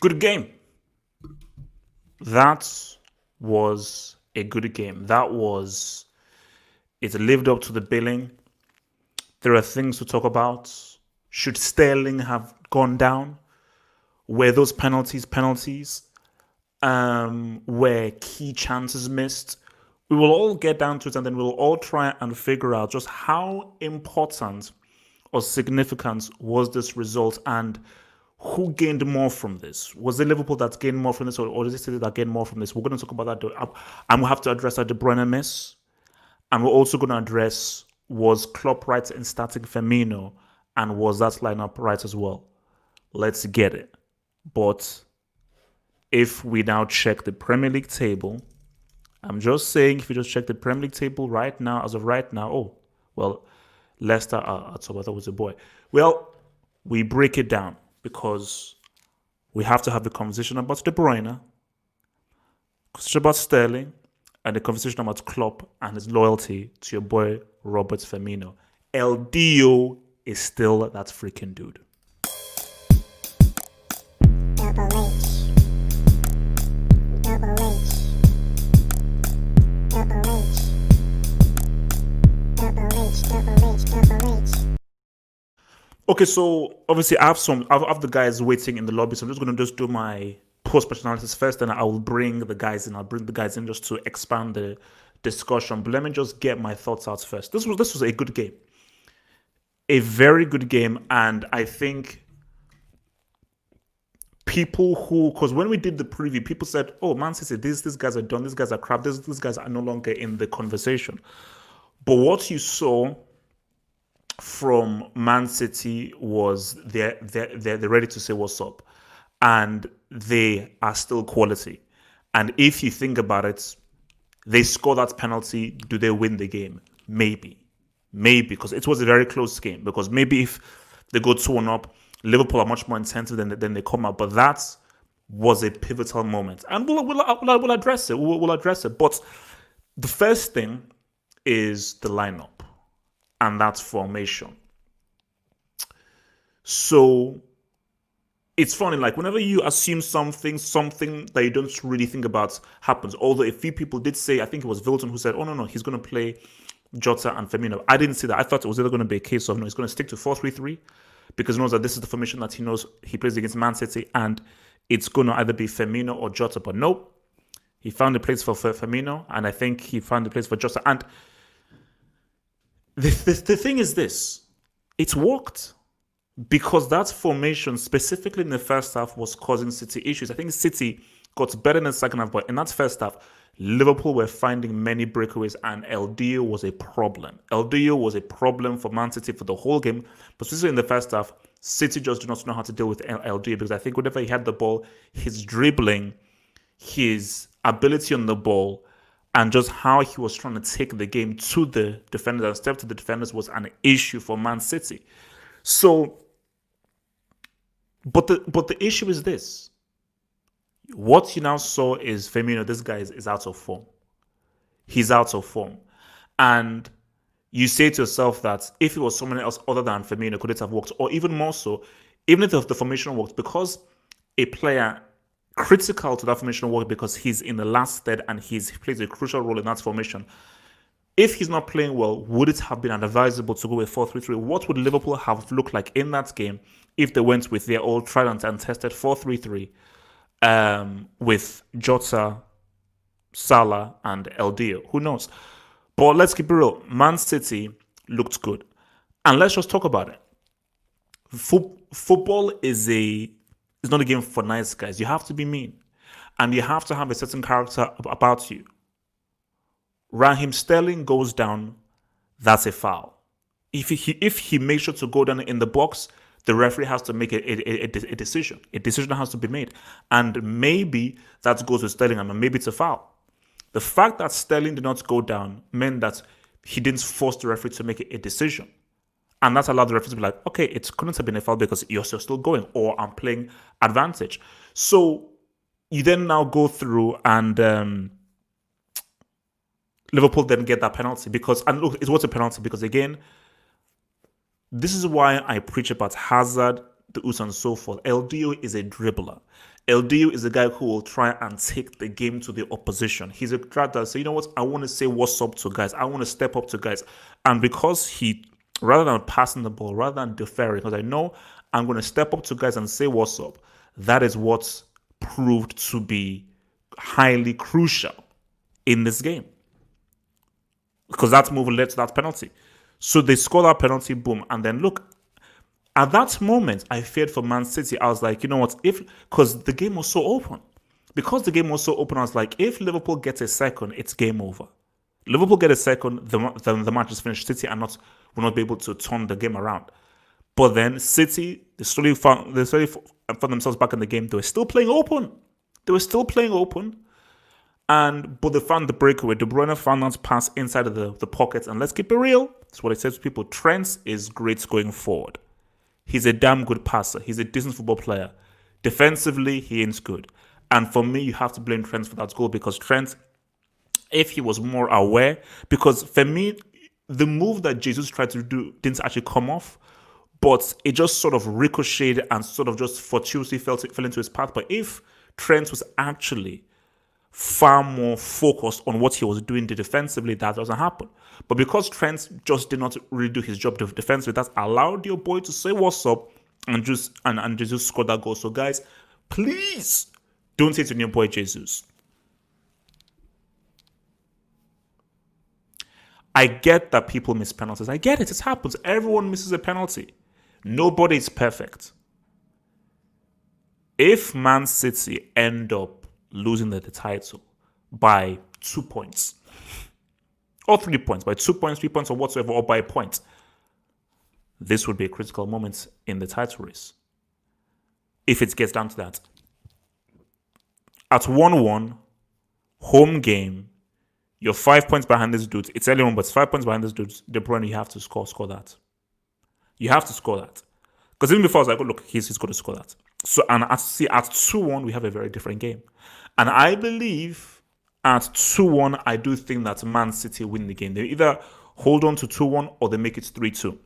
Good game. That was a good game. It lived up to the billing. There are things to talk about. Should Sterling have gone down? Were those penalties? Were key chances missed? We will all get down to it and then we'll all try and figure out just how important or significant was this result and who gained more from this. Was it Liverpool that gained more from this or is it City that gained more from this? We're going to talk about that. And we'll have to address that De Bruyne miss. And we're also going to address, was Klopp right in starting Firmino? And was that lineup right as well? Let's get it. But if we now check the Premier League table, I'm just saying, if you just check the Premier League table right now, as of right now, oh, well, Leicester are top. I thought it was a boy. Well, we break it down because we have to have the conversation about De Bruyne, conversation about Sterling, and the conversation about Klopp and his loyalty to your boy Robert Firmino. El Dio is still that freaking dude. Double H. Double H. Double H. Double H. Double H. Double H. Okay, so obviously I have the guys waiting in the lobby, so I'm just going to do my post-match analysis first, and I will bring the guys in. I'll bring the guys in just to expand the discussion. But let me just get my thoughts out first. This was a good game. A very good game, and I think because when we did the preview, people said, oh, Man City, these guys are done, these guys are crap, these guys are no longer in the conversation. But what you saw from Man City was they're ready to say what's up. And they are still quality. And if you think about it, they score that penalty, do they win the game? Maybe, because it was a very close game. Because maybe if they go 2-1 up, Liverpool are much more intensive than they come out. But that was a pivotal moment. And we'll address it. We'll address it. But the first thing is the lineup. And that's formation. So it's funny, like whenever you assume something that you don't really think about happens. Although a few people did say, I think it was Wilton who said, oh, no, he's going to play Jota and Firmino. I didn't see that. I thought it was either going to be a case of, no, he's going to stick to 4-3-3 because he knows that this is the formation that he knows he plays against Man City and it's going to either be Firmino or Jota. But nope, he found a place for Firmino and I think he found a place for Jota. And the thing is this, it's worked. Because that formation, specifically in the first half, was causing City issues. I think City got better in the second half, but in that first half, Liverpool were finding many breakaways, and El Dio was a problem. El Dio was a problem for Man City for the whole game, but especially in the first half, City just do not know how to deal with El Dio because I think whenever he had the ball, his dribbling, his ability on the ball, and just how he was trying to take the game to the defenders and step to the defenders was an issue for Man City. So, but the issue is this. What you now saw is Firmino, this guy is out of form. He's out of form. And you say to yourself that if it was someone else other than Firmino, could it have worked? Or even more so, even if the formation worked, because a player critical to that formation work because he's in the last third and he plays a crucial role in that formation. If he's not playing well, would it have been advisable to go with 4-3-3? What would Liverpool have looked like in that game if they went with their old tried and tested 4-3-3 with Jota, Salah, and El Dio? Who knows? But let's keep it real. Man City looked good. And let's just talk about it. Football is not a game for nice guys. You have to be mean. And you have to have a certain character about you. Raheem Sterling goes down, that's a foul. If he makes sure to go down in the box, the referee has to make a decision. A decision has to be made. And maybe that goes with Sterling, and maybe it's a foul. The fact that Sterling did not go down meant that he didn't force the referee to make a decision. And that allowed the referee to be like, okay, it couldn't have been a foul because you're still going, or I'm playing advantage. So you then now go through and Liverpool then get that penalty because, and look, it was a penalty because again, this is why I preach about Hazard the us and so forth. LDO is a dribbler. LDO is a guy who will try and take the game to the opposition. He's a guy that say, you know what, I want to say what's up to guys. I want to step up to guys. And because he, rather than passing the ball, rather than deferring, because I know I'm going to step up to guys and say what's up, that is what proved to be highly crucial in this game. Because that move led to that penalty. So they score that penalty, boom. And then look, at that moment, I feared for Man City. I was like, you know what, because the game was so open. Because the game was so open, I was like, if Liverpool gets a second, it's game over. Liverpool get a second, the match is finished. City will not be able to turn the game around. But then City, they slowly found themselves back in the game. They were still playing open. But they found the breakaway. De Bruyne found that pass inside of the pocket. And let's keep it real. That's what I said to people. Trent is great going forward. He's a damn good passer. He's a decent football player. Defensively, he ain't good. And for me, you have to blame Trent for that goal, because Trent, if he was more aware, because for me, the move that Jesus tried to do didn't actually come off, but it just sort of ricocheted and sort of just fortuitously fell into his path. But if Trent was actually far more focused on what he was doing defensively, that doesn't happen. But because Trent just did not really do his job defensively, that allowed your boy to say what's up and just score that goal. So guys, please don't say to your boy Jesus. I get that people miss penalties. I get it. It happens. Everyone misses a penalty. Nobody is perfect. If Man City end up losing the title by 2 points or 3 points, by 2 points, 3 points, or whatsoever, or by a point, this would be a critical moment in the title race. If it gets down to that. At 1-1, home game, you're 5 points behind this dude. It's early on, but it's 5 points behind this dude. De Bruyne, you have to score that. You have to score that. Because even before I was like, oh, look, he's got to score that. So, and at 2-1, we have a very different game. And I believe at 2-1, I do think that Man City win the game. They either hold on to 2-1 or they make it 3-2.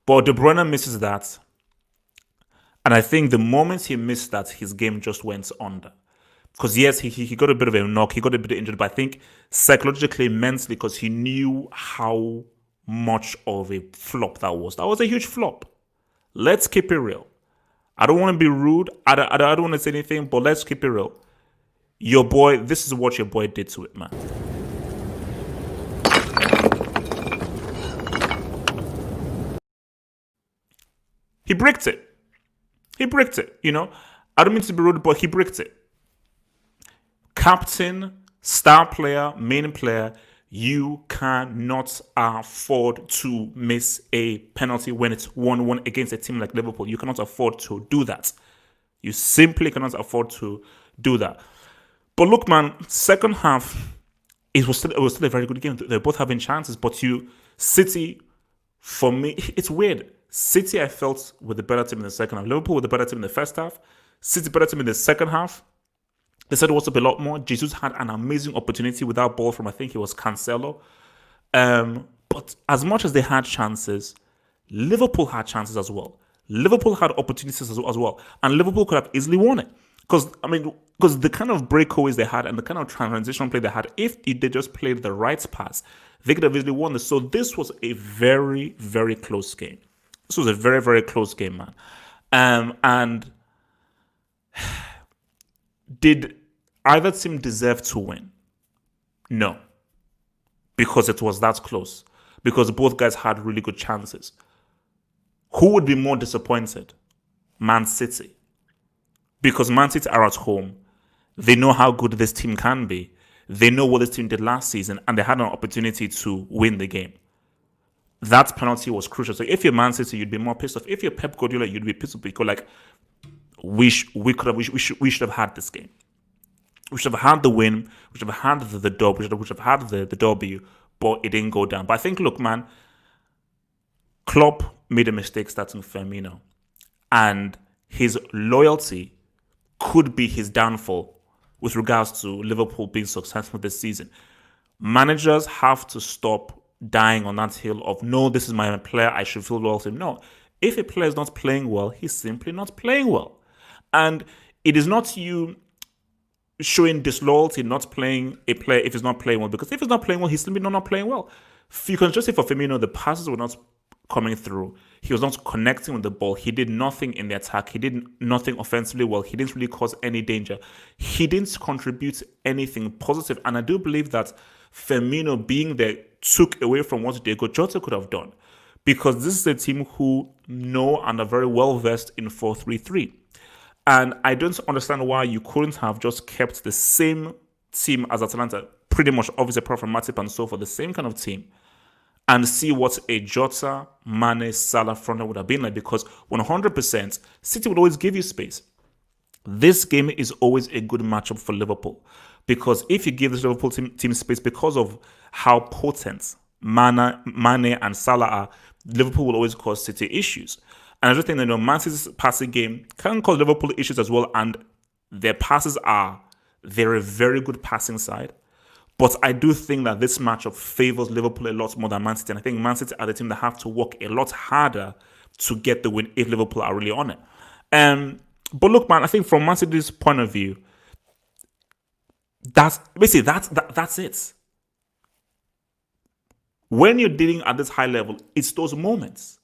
But De Bruyne misses that. And I think the moment he missed that, his game just went under. Because yes, he got a bit of a knock, he got a bit injured, but I think psychologically, mentally, because he knew how much of a flop that was. That was a huge flop. Let's keep it real. I don't want to be rude. I don't want to say anything, but let's keep it real. Your boy, this is what your boy did to it, man. He bricked it. You know. I don't mean to be rude, but he bricked it. Captain, star player, main player, you cannot afford to miss a penalty when it's 1-1 against a team like Liverpool. You cannot afford to do that. You simply cannot afford to do that. But look, man, second half, it was still a very good game. They're both having chances, but City, for me, it's weird. City, I felt, were the better team in the second half. Liverpool were the better team in the first half. City, better team in the second half. They said it was up a lot more. Jesus had an amazing opportunity without ball from, I think it was Cancelo. But as much as they had chances, Liverpool had chances as well. Liverpool had opportunities as well. And Liverpool could have easily won it. Because the kind of breakaways they had and the kind of transition play they had, if they just played the right pass, they could have easily won this. So this was a very, very close game. This was a very, very close game, man. And did either team deserve to win? No. Because it was that close. Because both guys had really good chances. Who would be more disappointed? Man City. Because Man City are at home. They know how good this team can be. They know what this team did last season, and they had an opportunity to win the game. That penalty was crucial. So if you're Man City, you'd be more pissed off. If you're Pep Guardiola, you'd be pissed off because, like, we should have had this game. We should have had the win. We should have had the dub. We should have had the W, but it didn't go down. But I think, look, man, Klopp made a mistake starting Firmino, and his loyalty could be his downfall with regards to Liverpool being successful this season. Managers have to stop dying on that hill of, no, this is my player, I should feel loyal to him. No, If a player is not playing well, he's simply not playing well. And it is not you showing disloyalty, not playing a player if he's not playing well. Because if he's not playing well, he's simply not playing well. You can just say for Firmino, the passes were not coming through. He was not connecting with the ball. He did nothing in the attack. He did nothing offensively well. He didn't really cause any danger. He didn't contribute anything positive. And I do believe that Firmino being there took away from what Diego Jota could have done. Because this is a team who know and are very well versed in 4-3-3. And I don't understand why you couldn't have just kept the same team as Atalanta, pretty much obviously apart from Matip and so for the same kind of team, and see what a Jota, Mane, Salah front would have been like. Because 100%, City would always give you space. This game is always a good matchup for Liverpool. Because if you give this Liverpool team space, because of how potent Mane and Salah are, Liverpool will always cause City issues. And I just think that Man City's passing game can cause Liverpool issues as well. And their passes they're a very good passing side. But I do think that this matchup favors Liverpool a lot more than Man City. And I think Man City are the team that have to work a lot harder to get the win if Liverpool are really on it. But look, man, I think from Man City's point of view, that's it. When you're dealing at this high level, it's those moments.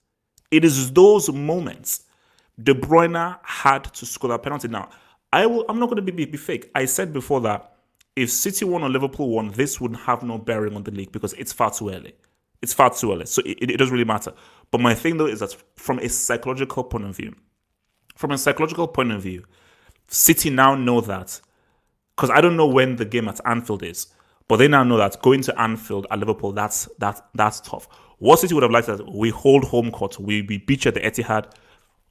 It is those moments. De Bruyne had to score that penalty. Now, I'm not going to be fake. I said before that if City won or Liverpool won, this would have no bearing on the league because it's far too early. It's far too early. So it doesn't really matter. But my thing, though, is that from a psychological point of view, City now know that, because I don't know when the game at Anfield is, but they now know that going to Anfield at Liverpool, that's tough. What City would have liked is that we hold home court, we beat you at the Etihad.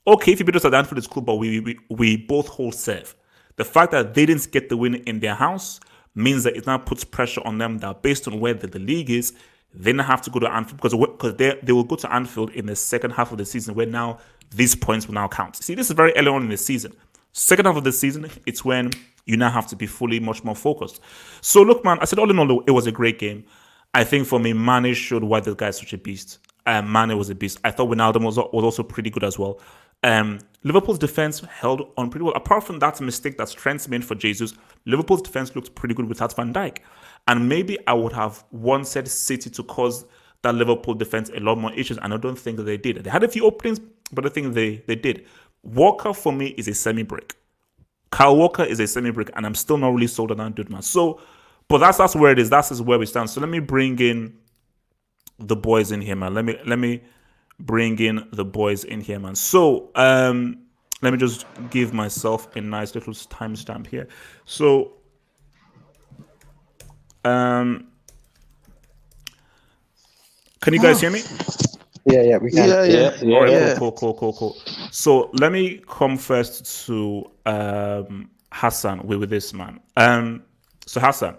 Okay, if you beat us at Anfield, it's cool, but we both hold serve. The fact that they didn't get the win in their house means that it now puts pressure on them that based on where the league is, they now have to go to Anfield because they will go to Anfield in the second half of the season where now these points will now count. See, this is very early on in the season. Second half of the season, it's when you now have to be fully much more focused. So look, man, I said all in all, it was a great game. I think for me, Mane showed why this guy is such a beast. Mane was a beast. I thought Wijnaldum was also pretty good as well. Liverpool's defense held on pretty well. Apart from that mistake that Trent made for Jesus, Liverpool's defense looked pretty good without Van Dijk. And maybe I would have wanted City to cause that Liverpool defense a lot more issues, and I don't think that they did. They had a few openings, but I think they did. Walker, for me, is a semi-break. Kyle Walker is a semi-break, and I'm still not really sold on that dude, man. So, but that's where it is. That's where we stand. So let me bring in the boys in here, man. Let me bring in the boys in here, man. So, let me just give myself a nice little timestamp here. So, can you guys hear me? Yeah, we can. Yeah. All right, cool. So let me come first to Hassan with this, man. So Hassan,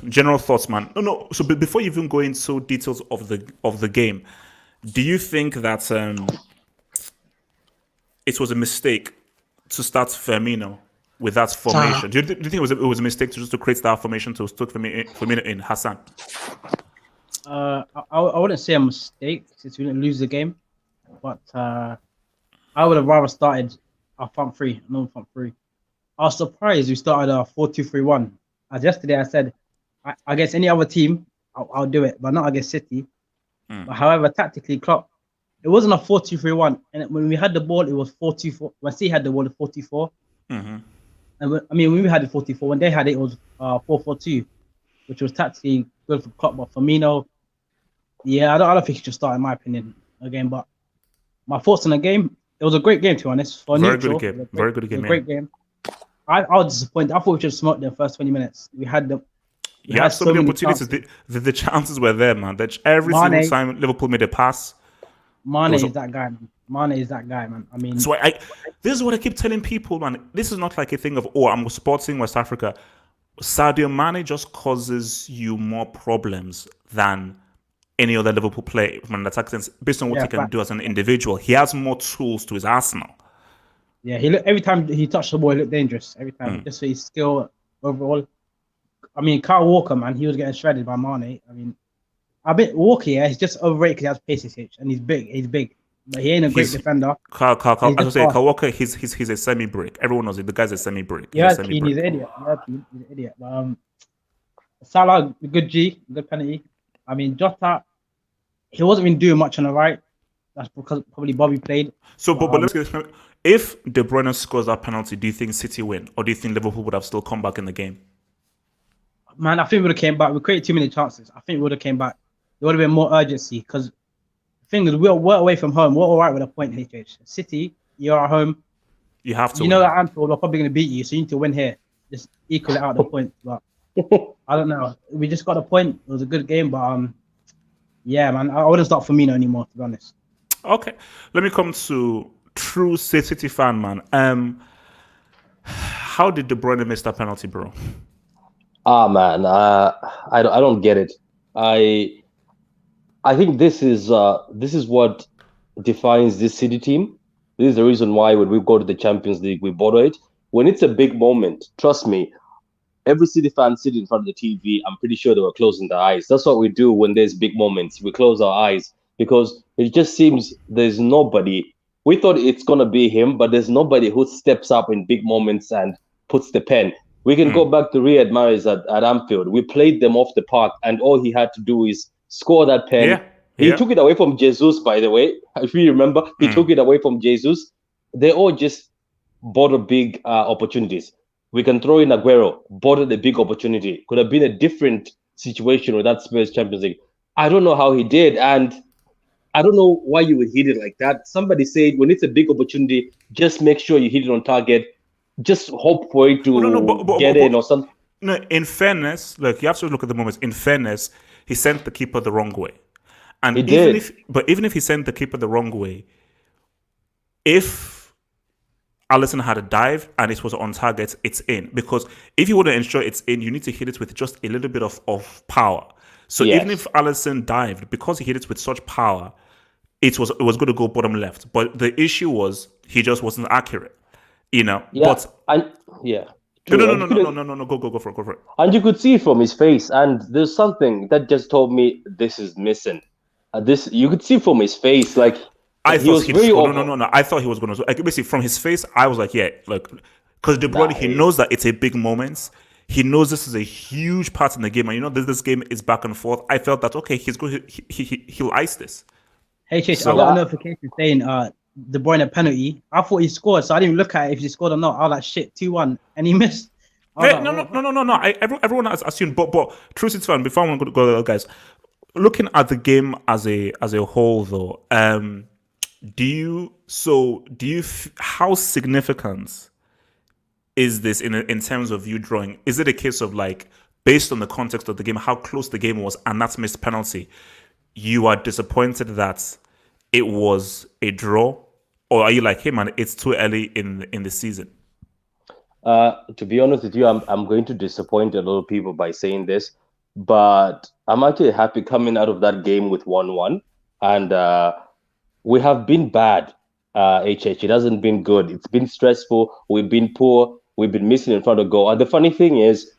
general thoughts, man. No. So before you even go into details of the game, do you think that it was a mistake to start Firmino with that formation? Do you think it was a mistake to create that formation to stick Firmino in, Hassan? I wouldn't say a mistake since we didn't lose the game, but I would have rather started our front three. I was surprised we started a 4-2-3-1. As yesterday I said, against any other team, I'll do it, but not against City. But however, tactically, Klopp, it wasn't a 4-2-3-1, and when we had the ball, it was 4-2-4. When City had the ball, it was 4-4. And when we had it 4-4, when they had it, it was 4-4-2, which was tactically good for Klopp. But Firmino, yeah, I don't think he should start, in my opinion, again. But my thoughts on the game, it was a great game, to be honest. Very good game. I was disappointed. I thought we should have smoked the first 20 minutes. We had so many opportunities. The chances were there, man. That every single time Liverpool made a pass. Mane is that guy, man. I mean, so this is what I keep telling people, man. This is not like a thing of, I'm supporting West Africa. Sadio Mane just causes you more problems than any other Liverpool player from an attack sense, based on what he can do as an individual. He has more tools to his arsenal. Yeah, every time he touched the ball, he looked dangerous. Every time, just for his skill overall. I mean, Kyle Walker, man, he was getting shredded by Mane. I mean, a bit Walker, yeah, he's just overrated because he has pace, and he's big. but he ain't a great He's defender. Carl, He's as I just say, fast. Kyle Walker. He's a semi brick. Everyone knows it. The guy's a semi brick. He's You a heard semi Keane, he's brick. an idiot. You heard Keane, he's an idiot. But Salah, good G, good penalty. I mean, Jota, he wasn't even doing much on the right. That's because probably Bobby played. So, But but let's get this. If De Bruyne scores that penalty, do you think City win, or do you think Liverpool would have still come back in the game? man, I think we would have came back. We created too many chances. I think we would have came back. There would have been more urgency because the thing is, we're away from home. We're all right with a point, HH. City, you're at home. You have to You know win. that Anfield are probably going to beat you, so you need to win here. Just equal it out the point. But I don't know. We just got a point. It was a good game, but yeah, man, I wouldn't start Firmino anymore, to be honest. Okay, let me come to true City fan, man. How did De Bruyne miss that penalty, bro? Ah man, I don't get it. I think this is what defines this City team. This is the reason why when we go to the Champions League, we borrow it. When it's a big moment, trust me, every City fan sitting in front of the TV, I'm pretty sure they were closing their eyes. That's what we do when there's big moments. We close our eyes because it just seems there's nobody. We thought it's gonna be him, but there's nobody who steps up in big moments and puts the pen. We can go back to Riyad Mahrez at Anfield. We played them off the park, and all he had to do is score that pen. Yeah, He yeah. took it away from Jesus, by the way. If you remember, he took it away from Jesus. They all just bought big opportunities. We can throw in Aguero, bought the big opportunity. Could have been a different situation with that Spurs Champions League. I don't know how he did, and I don't know why you would hit it like that. Somebody said when it's a big opportunity, just make sure you hit it on target. Just hope for it to get in or something. No, in fairness, look, you have to look at the moments. In fairness, he sent the keeper the wrong way. And He even did. even if he sent the keeper the wrong way, if Alisson had a dive and it was on target, it's in. Because if you want to ensure it's in, you need to hit it with just a little bit of power. So Yes. even if Alisson dived, because he hit it with such power, it was going to go bottom left. But the issue was he just wasn't accurate. You know, Yeah, but and yeah. no, True. no, And no, you no, no, couldn't- no, no, no, go for it, go for it. And you could see it from his face, and there's something that just told me this is missing. This you could see from his face, like I he thought was he'd very score. over. No. I thought he was going to. Like, basically, from his face, I was like, yeah, like, because De Bruyne, he knows that it's a big moment. He knows this is a huge part in the game, and you know this game is back and forth. I felt that okay, he's going. He'll ice this. HH, So- I got a notification saying De Bruyne penalty. I thought he scored, so I didn't even look at it if he scored or not. I was like, shit, 2-1, and he missed. I was Hey, like, no, no, what? no, no, no, no. Everyone has assumed, but true City fan. Before I'm going to go, guys, looking at the game as a whole, though, how significant is this in terms of you drawing? Is it a case of like based on the context of the game, how close the game was, and that's missed penalty? You are disappointed that it was a draw, or are you like, hey man, it's too early in the season? To be honest with you, I'm going to disappoint a lot of people by saying this, but I'm actually happy coming out of that game with 1-1, and we have been bad. HH, it hasn't been good. It's been stressful. We've been poor. We've been missing in front of goal. And the funny thing is,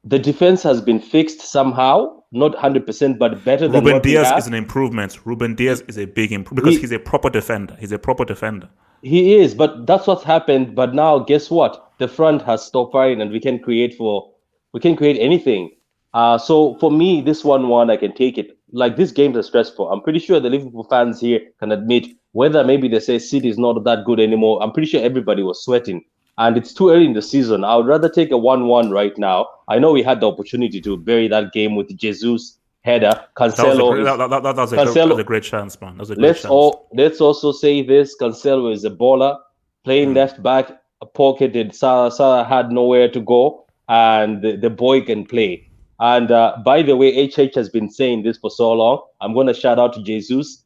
the defense has been fixed somehow, not 100%, but better than Ruben what we Diaz have. is an improvement. Ruben Diaz is a big improvement because he's a proper defender. He's a proper defender. He is, but that's what's happened. But now, guess what? The front has stopped firing, and we can create anything. So for me, this 1-1, I can take it. Like, these games are stressful. I'm pretty sure the Liverpool fans here can admit whether maybe they say City is not that good anymore. I'm pretty sure everybody was sweating, and it's too early in the season. I would rather take a 1-1 right now. I know we had the opportunity to bury that game with Jesus header. Cancelo That was a great chance, man. That was a great chance. Let's also say this: Cancelo is a baller, playing left back, pocketed. Salah had nowhere to go, and the boy can play. And by the way, HH has been saying this for so long. I'm going to shout out to Jesus.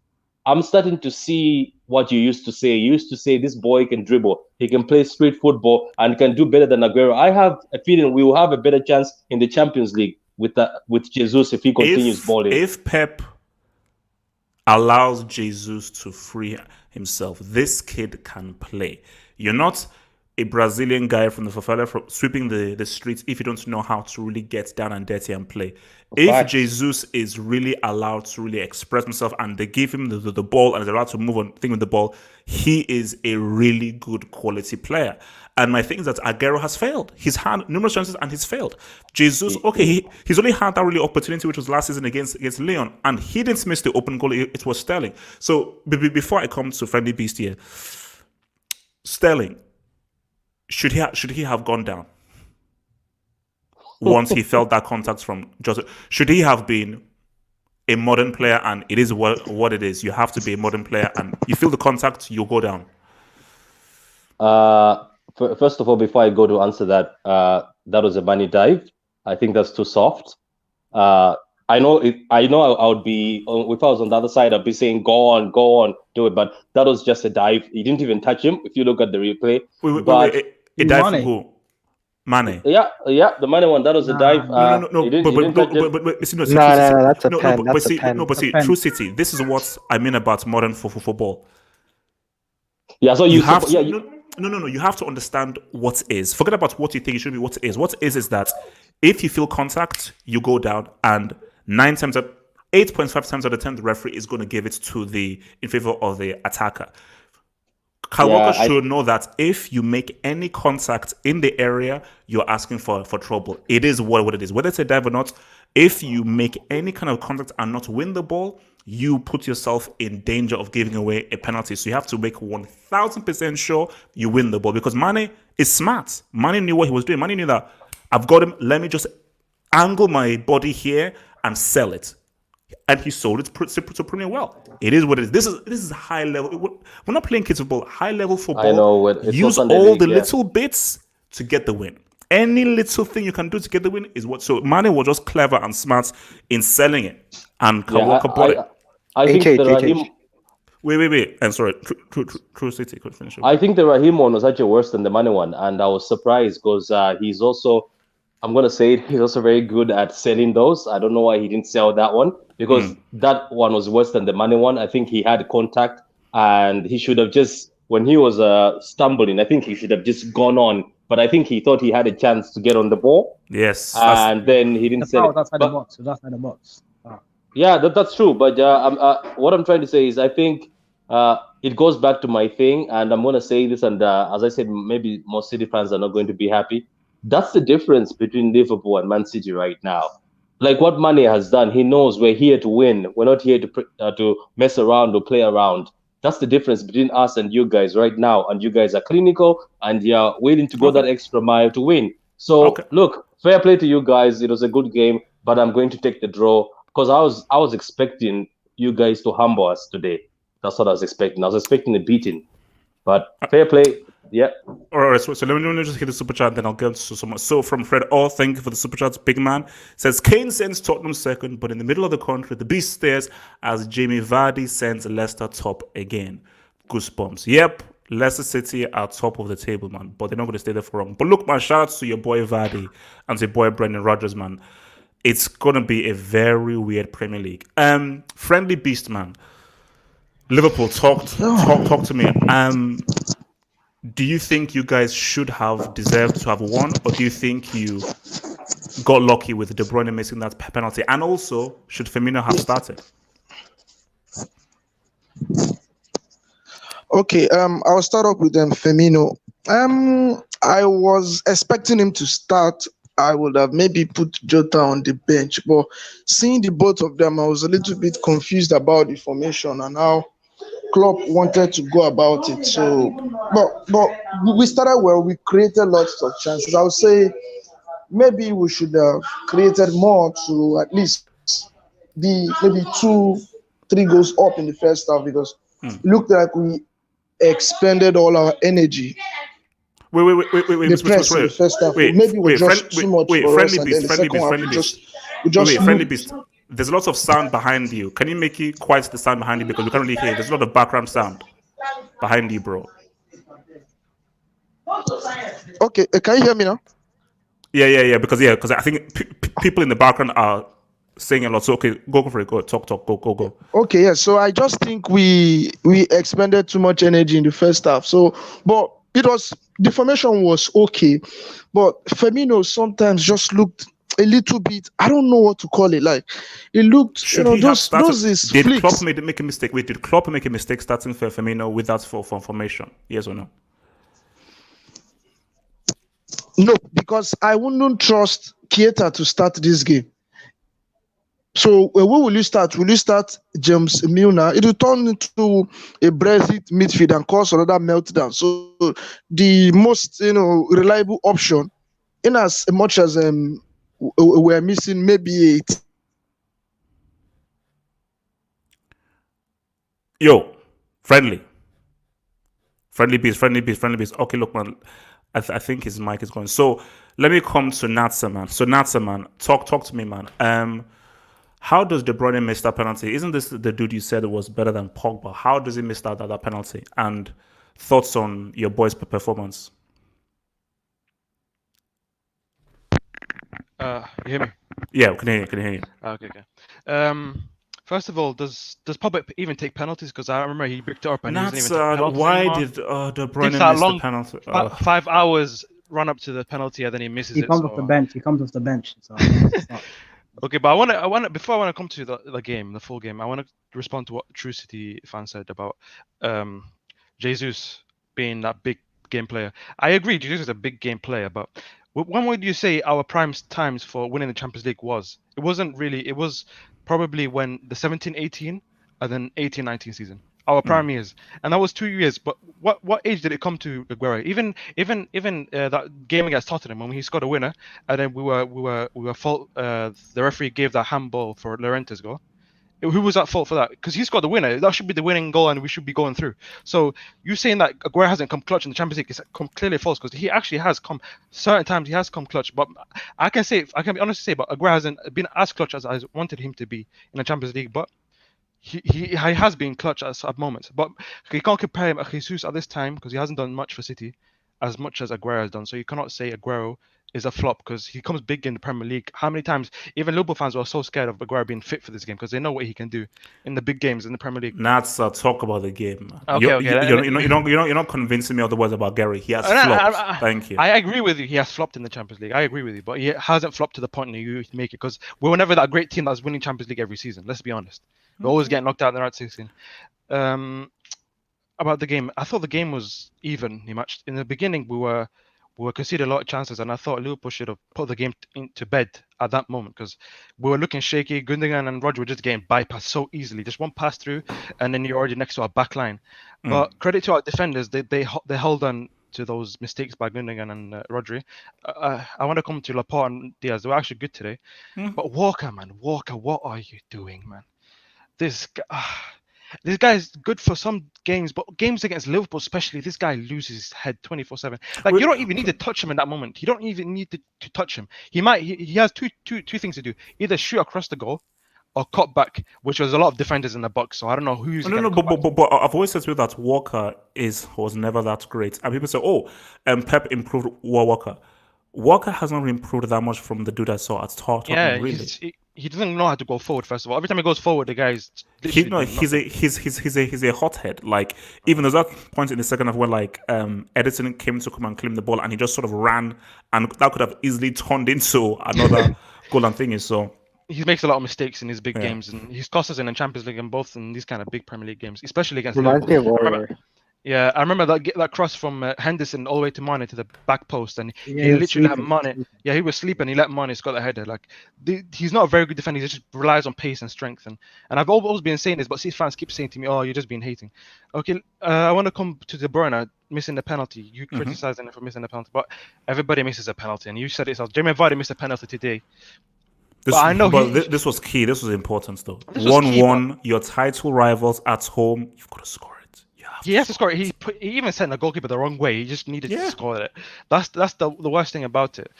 I'm starting to see what you used to say. You used to say this boy can dribble, he can play street football, and can do better than Aguero. I have a feeling we will have a better chance in the Champions League with Jesus if he continues balling. If Pep allows Jesus to free himself, this kid can play. You're not a Brazilian guy from the favela sweeping the streets if you don't know how to really get down and dirty and play. If Facts. Jesus is really allowed to really express himself and they give him the ball and is allowed to move on thing with the ball, he is a really good quality player. And my thing is that Aguero has failed. He's had numerous chances and he's failed. Jesus, okay, he's only had that really opportunity, which was last season against Leon, and he didn't miss the open goal. It was Sterling. So before I come to Friendly Beast here, Sterling, should he have gone down once he felt that contact from Jota? Should he have been a modern player? And it is what it is. You have to be a modern player, and you feel the contact, you go down. First of all, before I go to answer that, that was a money dive. I think that's too soft. I know I would be, if I was on the other side, I'd be saying, go on, do it. But that was just a dive. He didn't even touch him. If you look at the replay. Wait. A dive from who? Mane. Yeah, the Mane one. That was a dive. No. That's a pen. That's a pen. But see, True City. This is what I mean about modern football. Yeah, so you have to. No. You have to understand what is. Forget about what you think it should be. What is. What is that if you feel contact, you go down, and 8.5 times out of 10, the referee is going to give it in favor of the attacker. Kyle Walker should know that if you make any contact in the area, you're asking for trouble. It is what it is. Whether it's a dive or not, if you make any kind of contact and not win the ball, you put yourself in danger of giving away a penalty. So you have to make 1,000% sure you win the ball, because Mane is smart. Mane knew what he was doing. Mane knew that I've got him. Let me just angle my body here and sell it. And he sold it pretty well. It is what it is. This is high level. We're not playing kids football. High level football. I know. Use all the little bits to get the win. Any little thing you can do to get the win is what. So Mane was just clever and smart in selling it, and Walker bought it. I think the Raheem. Wait. I'm sorry. True City could finish it. I think the Raheem one was actually worse than the Mane one, and I was surprised because he's also. I'm gonna say it, he's also very good at selling those. I don't know why he didn't sell that one, because that one was worse than the Mane one. I think he had contact, and he should have just, when he was stumbling, I think he should have just gone on. But I think he thought he had a chance to get on the ball. Yes, and then he didn't sell it. That's the box. That's the box. Yeah, that's true. But what I'm trying to say is, I think it goes back to my thing, and I'm gonna say this, and as I said, maybe most City fans are not going to be happy. That's the difference between Liverpool and Man City right now. Like what Mane has done, he knows we're here to win. We're not here to mess around or play around. That's the difference between us and you guys right now. And you guys are clinical, and you're willing to go that extra mile to win. So look, fair play to you guys. It was a good game, but I'm going to take the draw, because I was expecting you guys to humble us today. That's what I was expecting. I was expecting a beating, but fair play. Yeah. All right. So let me just hit the super chat, then I'll get to someone. So from Fred, thank you for the super chats. Big man says Kane sends Tottenham second, but in the middle of the country, the beast stares as Jamie Vardy sends Leicester top again. Goosebumps. Yep. Leicester City are top of the table, man, but they're not going to stay there for long. But look, man, shout out to your boy Vardy and to your boy Brendan Rodgers, man. It's going to be a very weird Premier League. Friendly beast, man. Liverpool, talk to me. Do you think you guys should have deserved to have won, or do you think you got lucky with De Bruyne missing that penalty? And also, should Firmino have started? Okay, I'll start off with Firmino. I was expecting him to start. I would have maybe put Jota on the bench, but seeing the both of them, I was a little bit confused about the formation and how Klopp wanted to go about it. So, but we started well. We created lots of chances. I would say maybe we should have created more to at least be maybe 2-3 goals up in the first half, because it looked like we expended all our energy. Wait, the press in the first half. Maybe we just too much for us, and then the second half we just friendly beast. There's lots of sound behind you. Can you make it quiet the sound behind you, because we can't really hear? There's a lot of background sound behind you, bro. Okay, can you hear me now? Yeah. Because I think people in the background are saying a lot. So okay, go for it. Go talk. Go. Okay, yeah. So I just think we expended too much energy in the first half. So, but the formation was okay, but Firmino sometimes just looked a little bit. I don't know what to call it. Like it looked, Should he have started? those his Did Klopp flicks. make a mistake? Wait, did Klopp make a mistake starting for Firmino with that for formation? Yes or no? No, because I wouldn't trust Keita to start this game. So where will you start? Will you start James Milner? It will turn into a Brexit midfield and cause another meltdown. So the most reliable option, in as much as we're missing maybe eight. Yo, friendly beast. Okay, look, man, I think his mic is going. So let me come to Natsa, man. So Natsa, man, talk to me, man. How does De Bruyne miss that penalty? Isn't this the dude you said was better than Pogba? How does he miss that penalty? And thoughts on your boy's performance? You hear me? Yeah, can hear you. Okay. First of all, does Pogba even take penalties? Because I remember he picked it up and he That's wasn't even taking penalties why anymore. did De Bruyne Takes that miss long the penalty? 5 hours run up to the penalty and then he misses He it. comes so- off the bench. He comes off the bench. So it's not- Okay, but I want to before I want to come to the game, the full game. I want to respond to what True City fan said about Jesus being that big game player. I agree, Jesus is a big game player, but when would you say our prime times for winning the Champions League was? It wasn't really. It was probably when the 17-18 and then 18-19 season. Our prime years, and that was 2 years. But what age did it come to Aguero? Even that game against Tottenham when he scored a winner, and then we were fault. The referee gave that handball for Llorente's goal. Who was at fault for that? Because he scored the winner. That should be the winning goal, and we should be going through. So you saying that Aguero hasn't come clutch in the Champions League is clearly false, because he actually has come certain times. He has come clutch, but I can be honest to say, but Aguero hasn't been as clutch as I wanted him to be in the Champions League. But he has been clutch at moments, but you can't compare him to Jesus at this time because he hasn't done much for City as much as Aguero has done. So you cannot say Aguero is a flop because he comes big in the Premier League. How many times even Liverpool fans were so scared of Aguero being fit for this game because they know what he can do in the big games in the Premier League. Nats, talk about the game, man. Okay. You're not convincing me otherwise about Gary. He has flopped. Thank you. I agree with you. He has flopped in the Champions League. I agree with you, but he hasn't flopped to the point that you make it because we were never that great team that was winning Champions League every season. Let's be honest. We're always getting knocked out in the round 16. About the game, I thought the game was evenly matched. In the beginning, we were conceding a lot of chances, and I thought Liverpool should have put the game into bed at that moment because we were looking shaky. Gundogan and Rodri were just getting bypassed so easily. Just one pass through, and then you're already next to our back line. But credit to our defenders, they held on to those mistakes by Gundogan and Rodri. I want to come to Laporte and Diaz. They were actually good today. But Walker, what are you doing, man? This guy's good for some games, but games against Liverpool especially, this guy loses his head 24/7. Like, you don't even need to touch him in that moment. You don't even need to touch him. He has two things to do: either shoot across the goal or cut back, which was a lot of defenders in the box. So I don't know who's. But I've always said to you that Walker was never that great, and people say, Pep improved Walker. Walker has not improved that much from the dude I saw at Tottenham. Yeah, really. He doesn't know how to go forward. First of all, every time he goes forward, the guy's he's a hothead. Like, even there's that point in the second half where Edison came to come and claim the ball, and he just sort of ran, and that could have easily turned into another goal and thingy. So he makes a lot of mistakes in his big games, and he's cost us in the Champions League and both in these kind of big Premier League games, especially against Reminds me of Liverpool. Warrior. I remember that cross from Henderson all the way to Mane to the back post, and Yeah, he was literally sleeping. let Mane. Yeah, he was sleeping. He let Mane score the header. Like, he's not a very good defender. He just relies on pace and strength. And I've always been saying this, but City fans keep saying to me, "Oh, you're just being hating." Okay, I want to come to De Bruyne missing the penalty. You criticizing him for missing the penalty, but everybody misses a penalty, and you said it yourself. Jamie Vardy missed a penalty today. This was key. This was important, though. 1-1, your title rivals at home. You've got to score it. He has to score it. He even sent the goalkeeper the wrong way. He just needed to score it. That's the worst thing about it.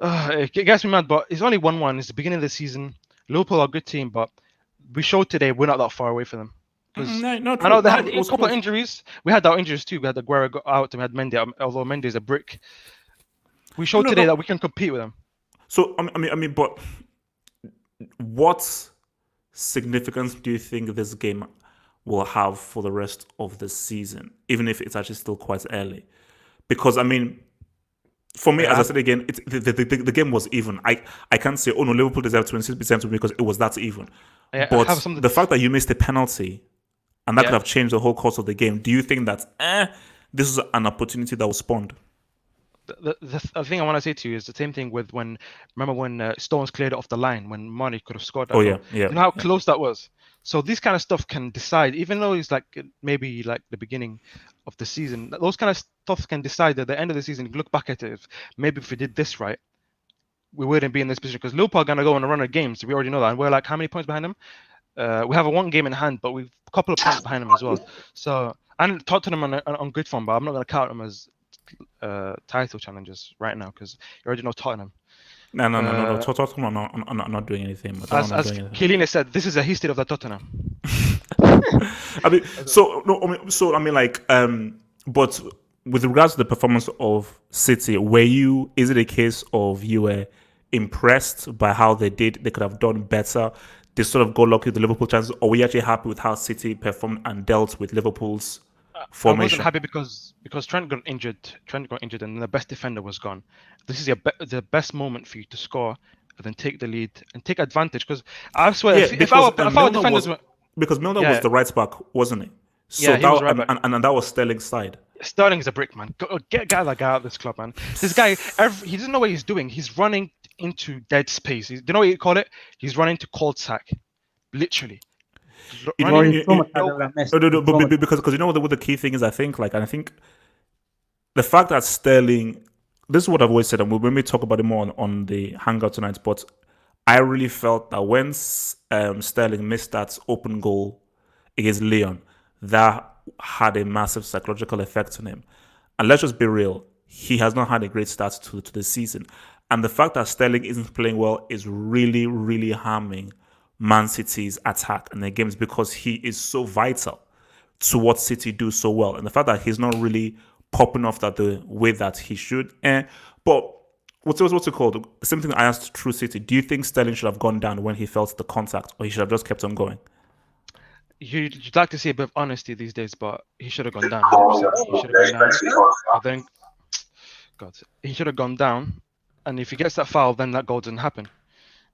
It gets me mad, but it's only 1-1. It's the beginning of the season. Liverpool are a good team, but we showed today we're not that far away from them. I know they had a couple of injuries. We had our injuries too. We had Aguero out, and we had Mendy. Although Mendy is a brick, we showed today that we can compete with them. So but what significance do you think this game will have for the rest of the season, even if it's actually still quite early? Because I mean, for me, as I Yeah. said again, the game was even. I can't say, oh no, Liverpool deserved 26% because it was that even. I have But something the to fact that you missed a penalty and that Yeah. could have changed the whole course of the game, do you think that this is an opportunity that was spawned? The thing I want to say to you is the same thing with remember when Stones cleared it off the line when Mane could have scored that Oh goal. yeah. You know how close that was. So this kind of stuff can decide, even though it's like maybe like the beginning of the season. Those kind of stuff can decide at the end of the season. If you look back at it, maybe if we did this right, we wouldn't be in this position because Liverpool are gonna go on a run of games. We already know that, and we're like how many points behind them? We have a one game in hand, but we've a couple of points behind them as well. So and Tottenham on good form, but I'm not gonna count them as title challenges right now because you already know Tottenham. No. Tottenham are not doing anything. As Chiellini said, this is a history of the Tottenham. I mean, but with regards to the performance of City, is it a case of you were impressed by how they did? They could have done better. They sort of got lucky with the Liverpool chances, or were you actually happy with how City performed and dealt with Liverpool's formation? I wasn't happy because Trent got injured. And the best defender was gone. This is the best moment for you to score and then take the lead and take advantage. Because I swear, if our defenders were... Because Milner was the right back, wasn't he? So Yeah, he was right back. And that was Sterling's side. Sterling's a brick, man. Get that guy out of this club, man. This guy, he doesn't know what he's doing. He's running into dead space. Do you know what you call it? He's running to cold sack, literally. Because you know what the key thing is. I think the fact that Sterling. This is what I've always said, and when we talk about it more on the Hangout tonight. But I really felt that when Sterling missed that open goal against Lyon, that had a massive psychological effect on him. And let's just be real, he has not had a great start to the season. And the fact that Sterling isn't playing well is really, really harming Man City's attack in the games because he is so vital to what City do so well. And the fact that he's not really popping off that the way that he should. But what's it called? The same thing I asked True City. Do you think Sterling should have gone down when he felt the contact, or he should have just kept on going? You'd like to see a bit of honesty these days, but he should have gone down. 100%. He should have gone down. I think, he should have gone down. And if he gets that foul, then that goal doesn't happen.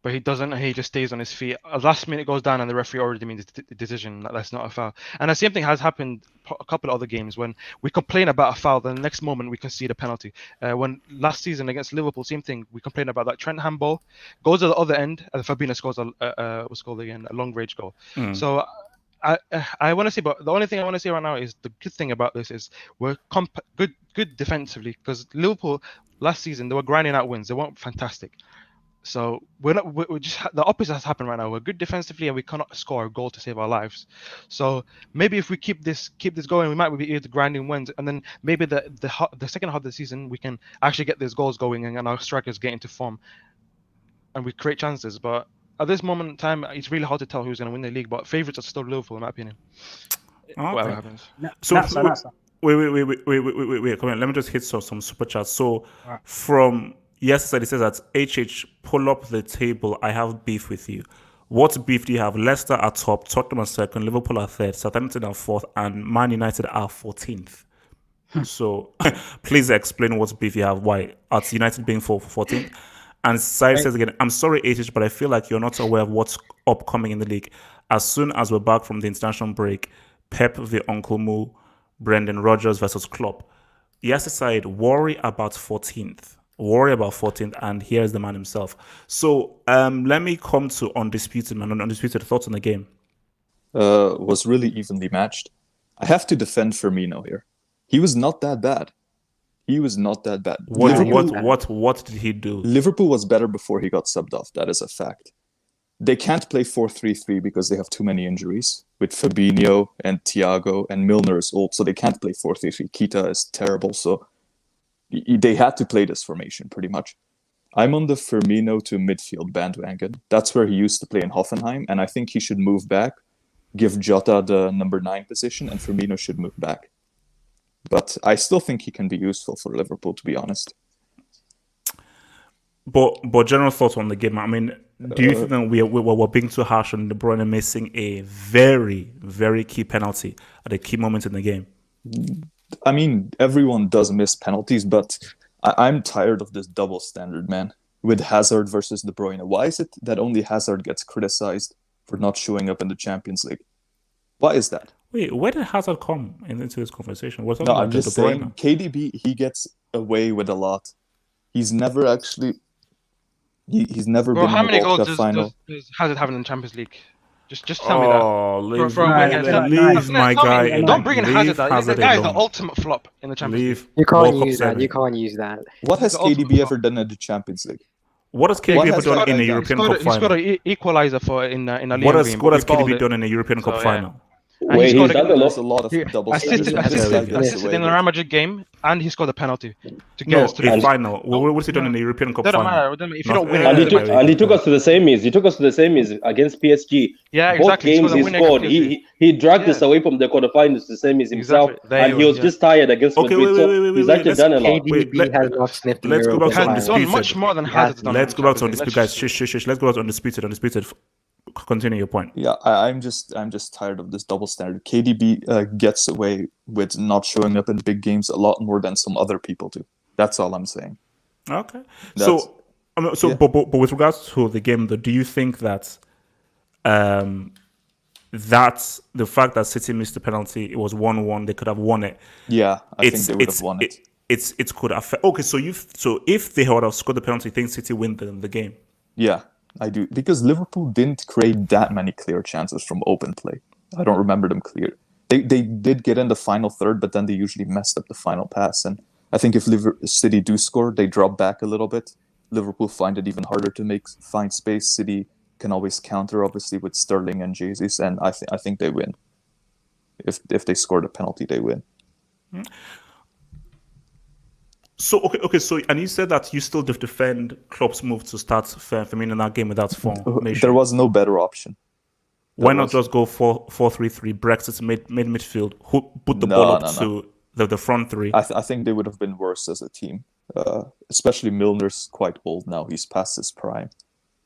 But he doesn't, and he just stays on his feet. Last minute goes down, and the referee already made the decision that that's not a foul. And the same thing has happened a couple of other games when we complain about a foul, then the next moment we concede a penalty. When last season against Liverpool, same thing. We complained about that Trent handball, goes to the other end, and Fabinho scores a long range goal. So I want to say, but the only thing I want to say right now is the good thing about this is we're good defensively because Liverpool last season they were grinding out wins. They weren't fantastic. So we're just the opposite has happened right now. We're good defensively and we cannot score a goal to save our lives. So maybe if we keep this going, we might be able to grinding wins, and then maybe the second half of the season we can actually get these goals going and our strikers get into form, and we create chances. But at this moment in time, it's really hard to tell who's going to win the league. But favourites are still Liverpool, in my opinion. Okay. Whatever happens. So wait. Come on. Let me just hit some super chats. So from yesterday, it says that HH, pull up the table. I have beef with you. What beef do you have? Leicester are top, Tottenham are second, Liverpool are third, Southampton are fourth, and Man United are 14th. So please explain what beef you have. Why? At United being 14th. And Side says again, I'm sorry, HH, but I feel like you're not aware of what's upcoming in the league. As soon as we're back from the international break, Pep v Uncle Moo, Brendan Rodgers versus Klopp. Yes, Side, worry about 14th. And here's the man himself. So let me come to Undisputed, man. Undisputed thoughts on the game. Was really evenly matched. I have to defend Firmino here. He was not that bad. What did he do? Liverpool was better before he got subbed off. That is a fact. They can't play 4-3-3 because they have too many injuries with Fabinho and Thiago, and Milner is old, so they can't play 4-3-3. Keita is terrible, so they had to play this formation pretty much. I'm on the Firmino to midfield bandwagon. That's where he used to play in Hoffenheim, and I think he should move back, give Jota the number 9 position, and Firmino should move back. But I still think he can be useful for Liverpool, to be honest. But general thoughts on the game. I mean, do you think that we're being too harsh on De Bruyne missing a very, very key penalty at a key moment in the game? I mean, everyone does miss penalties, but I'm tired of this double standard, man. With Hazard versus De Bruyne, why is it that only Hazard gets criticized for not showing up in the Champions League? Why is that? Wait, where did Hazard come into this conversation? We're talking No, about I'm De just Bruyne. saying, KDB, he gets away with a lot. He's never actually. He's never Bro, been how in a many World goals Cup final. does Hazard have in the Champions League? Just tell me that. Oh, leave, For a win against Nine. leave my Tell me, guy Nine. don't alone. bring in Leave Hazard. The Hazard guy is the alone. ultimate flop in the Champions League. Leave You can't World Cup use that. semi. You can't use that. What has the ultimate KDB flop. ever done in the Champions League? What has What KDB ever has done that in a guy done? European Cup He scored final? an equalizer for in a What Lyon has game. what has We balled KDB it. done in a European Cup So, yeah. final? And he Wait, scored he's done a There's a lot. lot of He double standards assisted, that this assisted- guy assisted gets assisted away in the with. Real Madrid game, and he scored a penalty to get No, us through. a And- final. What's he done in a European Cup Doesn't final? matter. Doesn't matter. If you Not- don't win, And he it took doesn't matter. and he took us to the semis. He took us to the semis against PSG. Yeah, Both exactly. games he scored a winner scored. against PSG. He dragged us Yeah. away from the quarterfinals to semis himself, Exactly. There and you he go, was yeah. just tired against Okay, Madrid. So he's actually let's- done a lot. Wait, KDB has not sniffed the let's go back to European Has final. done much more than He Hazard's has- done. Let's in go back to Champions undisputed, League. guys. Shush. Let's go back to undisputed. Continue your point. Yeah, I'm just tired of this double standard. KDB gets away with not showing up in big games a lot more than some other people do. That's all I'm saying. Okay. That's- So, yeah. but with regards to the game, though, do you think that that's the fact that City missed the penalty? It was 1-1. They could have won it. Yeah, I think they would have won it. It could affect. Okay, so if they would have scored the penalty, think City win the game. Yeah, I do. Because Liverpool didn't create that many clear chances from open play. I don't remember them clear. They did get in the final third, but then they usually messed up the final pass. And I think if City do score, they drop back a little bit. Liverpool find it even harder to find space. City can always counter, obviously, with Sterling and Jesus, and I think they win. If they score the penalty, they win. So okay. So and you said that you still defend Klopp's move to start Firmino in that game without formation. There was no better option. Why not just go 4-3-3? Brexit made midfield. Who put the ball up to the front three? I think they would have been worse as a team. Especially Milner's quite old now. He's past his prime.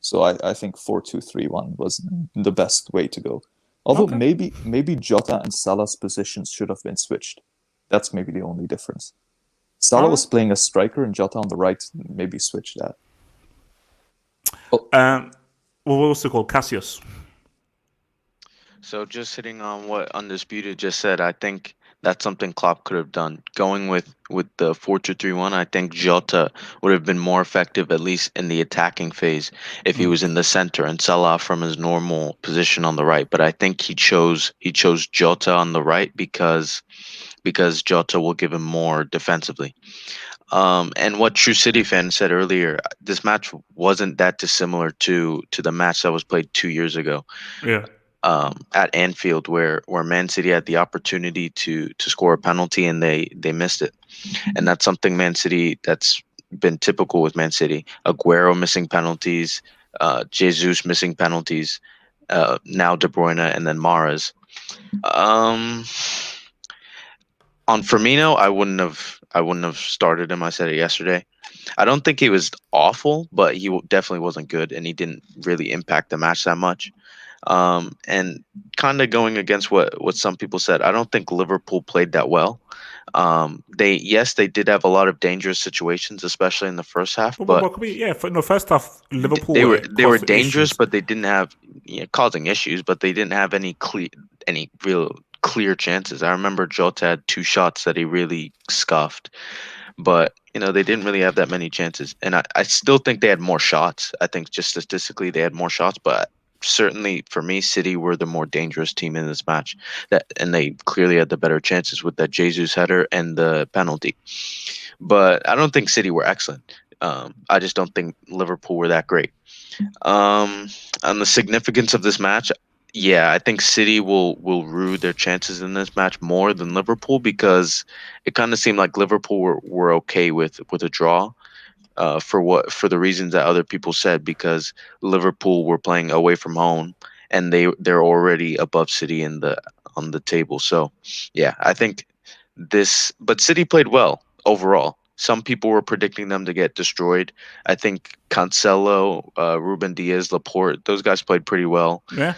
So I think 4-2-3-1 was the best way to go. Although maybe Jota and Salah's positions should have been switched. That's maybe the only difference. Salah was playing a striker and Jota on the right. Maybe switch that. What was it called? Cassius. So just hitting on what Undisputed just said, I think that's something Klopp could have done. Going with the 4-2-3-1, I think Jota would have been more effective, at least in the attacking phase, if he was in the center and Salah from his normal position on the right. But I think he chose Jota on the right because Jota will give him more defensively. And what True City fan said earlier, this match wasn't that dissimilar to the match that was played 2 years ago. Yeah. At Anfield, where Man City had the opportunity to score a penalty and they missed it, and that's something Man City that's been typical with Man City. Aguero missing penalties, Jesus missing penalties, now De Bruyne and then Mahrez. On Firmino, I wouldn't have started him. I said it yesterday. I don't think he was awful, but he definitely wasn't good, and he didn't really impact the match that much. And kind of going against what some people said, I don't think Liverpool played that well. They did have a lot of dangerous situations, especially in the first half. But First half Liverpool they were causing dangerous, issues. but they didn't have causing issues, but they didn't have any real clear chances. I remember Jota had 2 shots that he really scuffed, but they didn't really have that many chances. And I still think they had more shots. I think just statistically they had more shots, but certainly for me, City were the more dangerous team in this match. And they clearly had the better chances with that Jesus header and the penalty. But I don't think City were excellent. I just don't think Liverpool were that great. On the significance of this match, I think City will rue their chances in this match more than Liverpool, because it kind of seemed like Liverpool were okay with a draw. For the reasons that other people said, because Liverpool were playing away from home and they're already above City on the table. So I think but City played well overall. Some people were predicting them to get destroyed. I think Cancelo, Ruben Diaz, Laporte, those guys played pretty well. Yeah.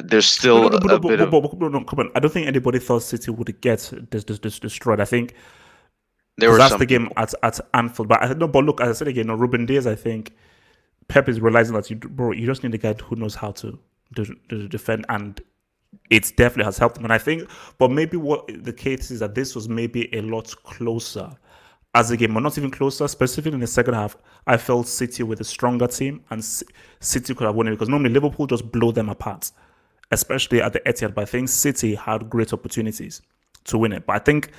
there's still a bit of. No, come on. I don't think anybody thought City would get this destroyed. I think There because were that's some the game people. at Anfield. But I no, but look, as I said again, no, Ruben Diaz. I think Pep is realizing that you just need a guy who knows how to defend, and it definitely has helped him. And I think, but maybe what the case is that this was maybe a lot closer as a game, or not even closer. Specifically in the second half, I felt City with a stronger team, and City could have won it because normally Liverpool just blow them apart, especially at the Etihad. But I think City had great opportunities to win it. But I think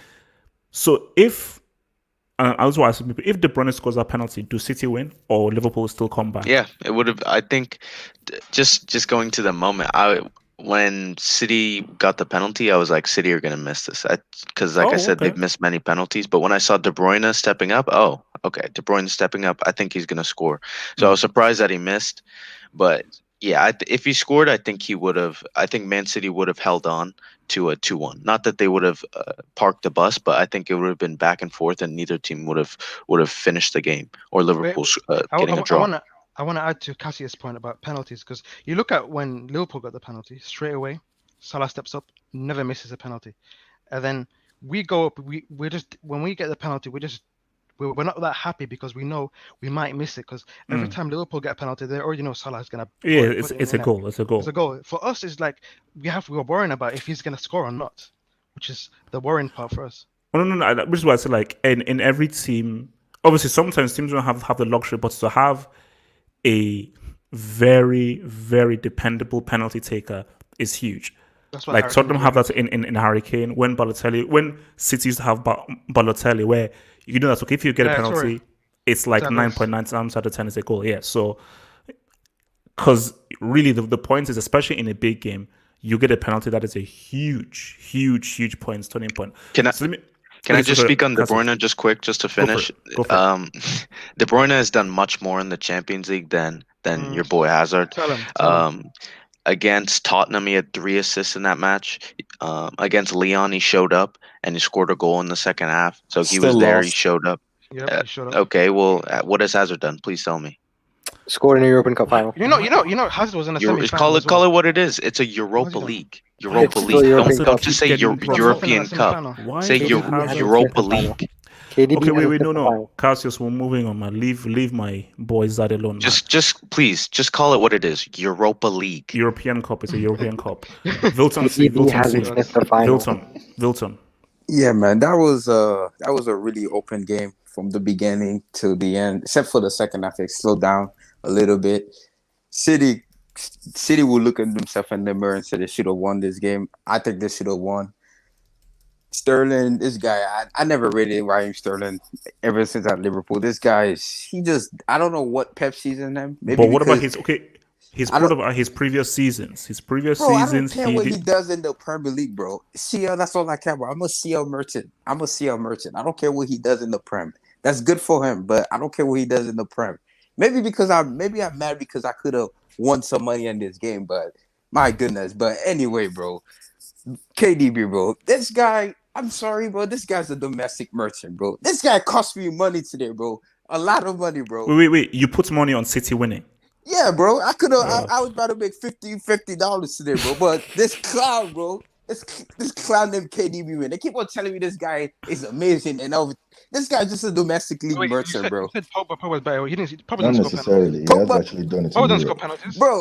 so. If I was asking people, if De Bruyne scores that penalty, do City win or Liverpool still come back? Yeah, it would have. I think just going to the moment, when City got the penalty, I was like, City are gonna miss this. Because like I said, Okay. they've missed many penalties. But when I saw De Bruyne stepping up, oh, okay, De Bruyne stepping up, I think he's gonna score. So I was surprised that he missed. But yeah, if he scored, I think he would have. I think Man City would have held on to a 2-1. Not that they would have parked the bus, but I think it would have been back and forth, and neither team would have finished the game, or Liverpool getting a draw. I want to add to Cassius' point about penalties, because you look at when Liverpool got the penalty straight away, Salah steps up, never misses a penalty, and then we go up. We're just, when we get the penalty, we're not that happy because we know we might miss it, because every time Liverpool get a penalty, they already know Salah is gonna. Yeah, it's a goal. It's a goal. It's a goal. For us, it's like we're worrying about if he's gonna score or not, which is the worrying part for us. Oh, no. Which is why I say, like, in every team, obviously sometimes teams don't have the luxury, but to have a very, very dependable penalty taker is huge. That's what Like Harry Tottenham Kane have did. that in Harry Kane, when City used to have Balotelli, where you know that, okay, if you get a Yeah, penalty, sorry. it's like Exactly. 9.9 times out of 10 is a goal. Yeah, so because really the point is, especially in a big game, you get a penalty that is a huge, huge, huge points turning point. Can I? So Can I okay, just so speak on De Cassius, Bruyne just quick, just to Go for finish? it. Go for it. De Bruyne has done much more in the Champions League than your boy Hazard. Tell him. Against Tottenham, he had 3 assists in that match. Against Leon, he showed up and he scored a goal in the second half. So he Still was there. He lost. showed up. Yep, he showed up. Okay, well, what has Hazard done? Please tell me. Scored in the European Cup final. You know, Hazard was in the semi-final Call as it well. what it is. It's a Europa done? League. Europa It's League. still European Don't Cup. just say Getting European Cup. Semi-final. Why Say does KDB Hazard- has Europa a final. League. KDB Okay, has wait, a no. final. Cassius, we're moving on, man. Leave my boys that alone, man. Just please, just call it what it is. Europa League. European Cup is a European Cup. Wilton KDB hasn't missed the final. Wilton. Yeah, man, that was a really open game from the beginning to the end, except for the second half. It slowed down a little bit. City will look at themselves in the mirror and say they should have won this game. I think they should have won. Sterling, this guy, I never rated Raheem Sterling ever since at Liverpool. This guy, I don't know what Pep sees in him. Maybe But what about because- his previous seasons? His previous Bro, I don't seasons, care what he does in the Premier League, bro. CL, that's all I care about. I'm a CL merchant. I don't care what he does in the Prem. That's good for him, but I don't care what he does in the Prem. Maybe I'm mad because I could have won some money in this game, but my goodness. But anyway, bro, KDB, bro, this guy, I'm sorry, bro. This guy's a domestic merchant, bro. This guy cost me money today, bro. A lot of money, bro. Wait. You put money on City winning. Yeah, bro. I could have. I was about to make $50 today, bro. But this clown, bro. This clown named KDB, man. They keep on telling me this guy is amazing, and this guy's just a domestic league merchant, bro. You said Pogba was better. He didn't. Pogba Not didn't score penalties. necessarily. He has actually done it. Pogba in doesn't score Europe.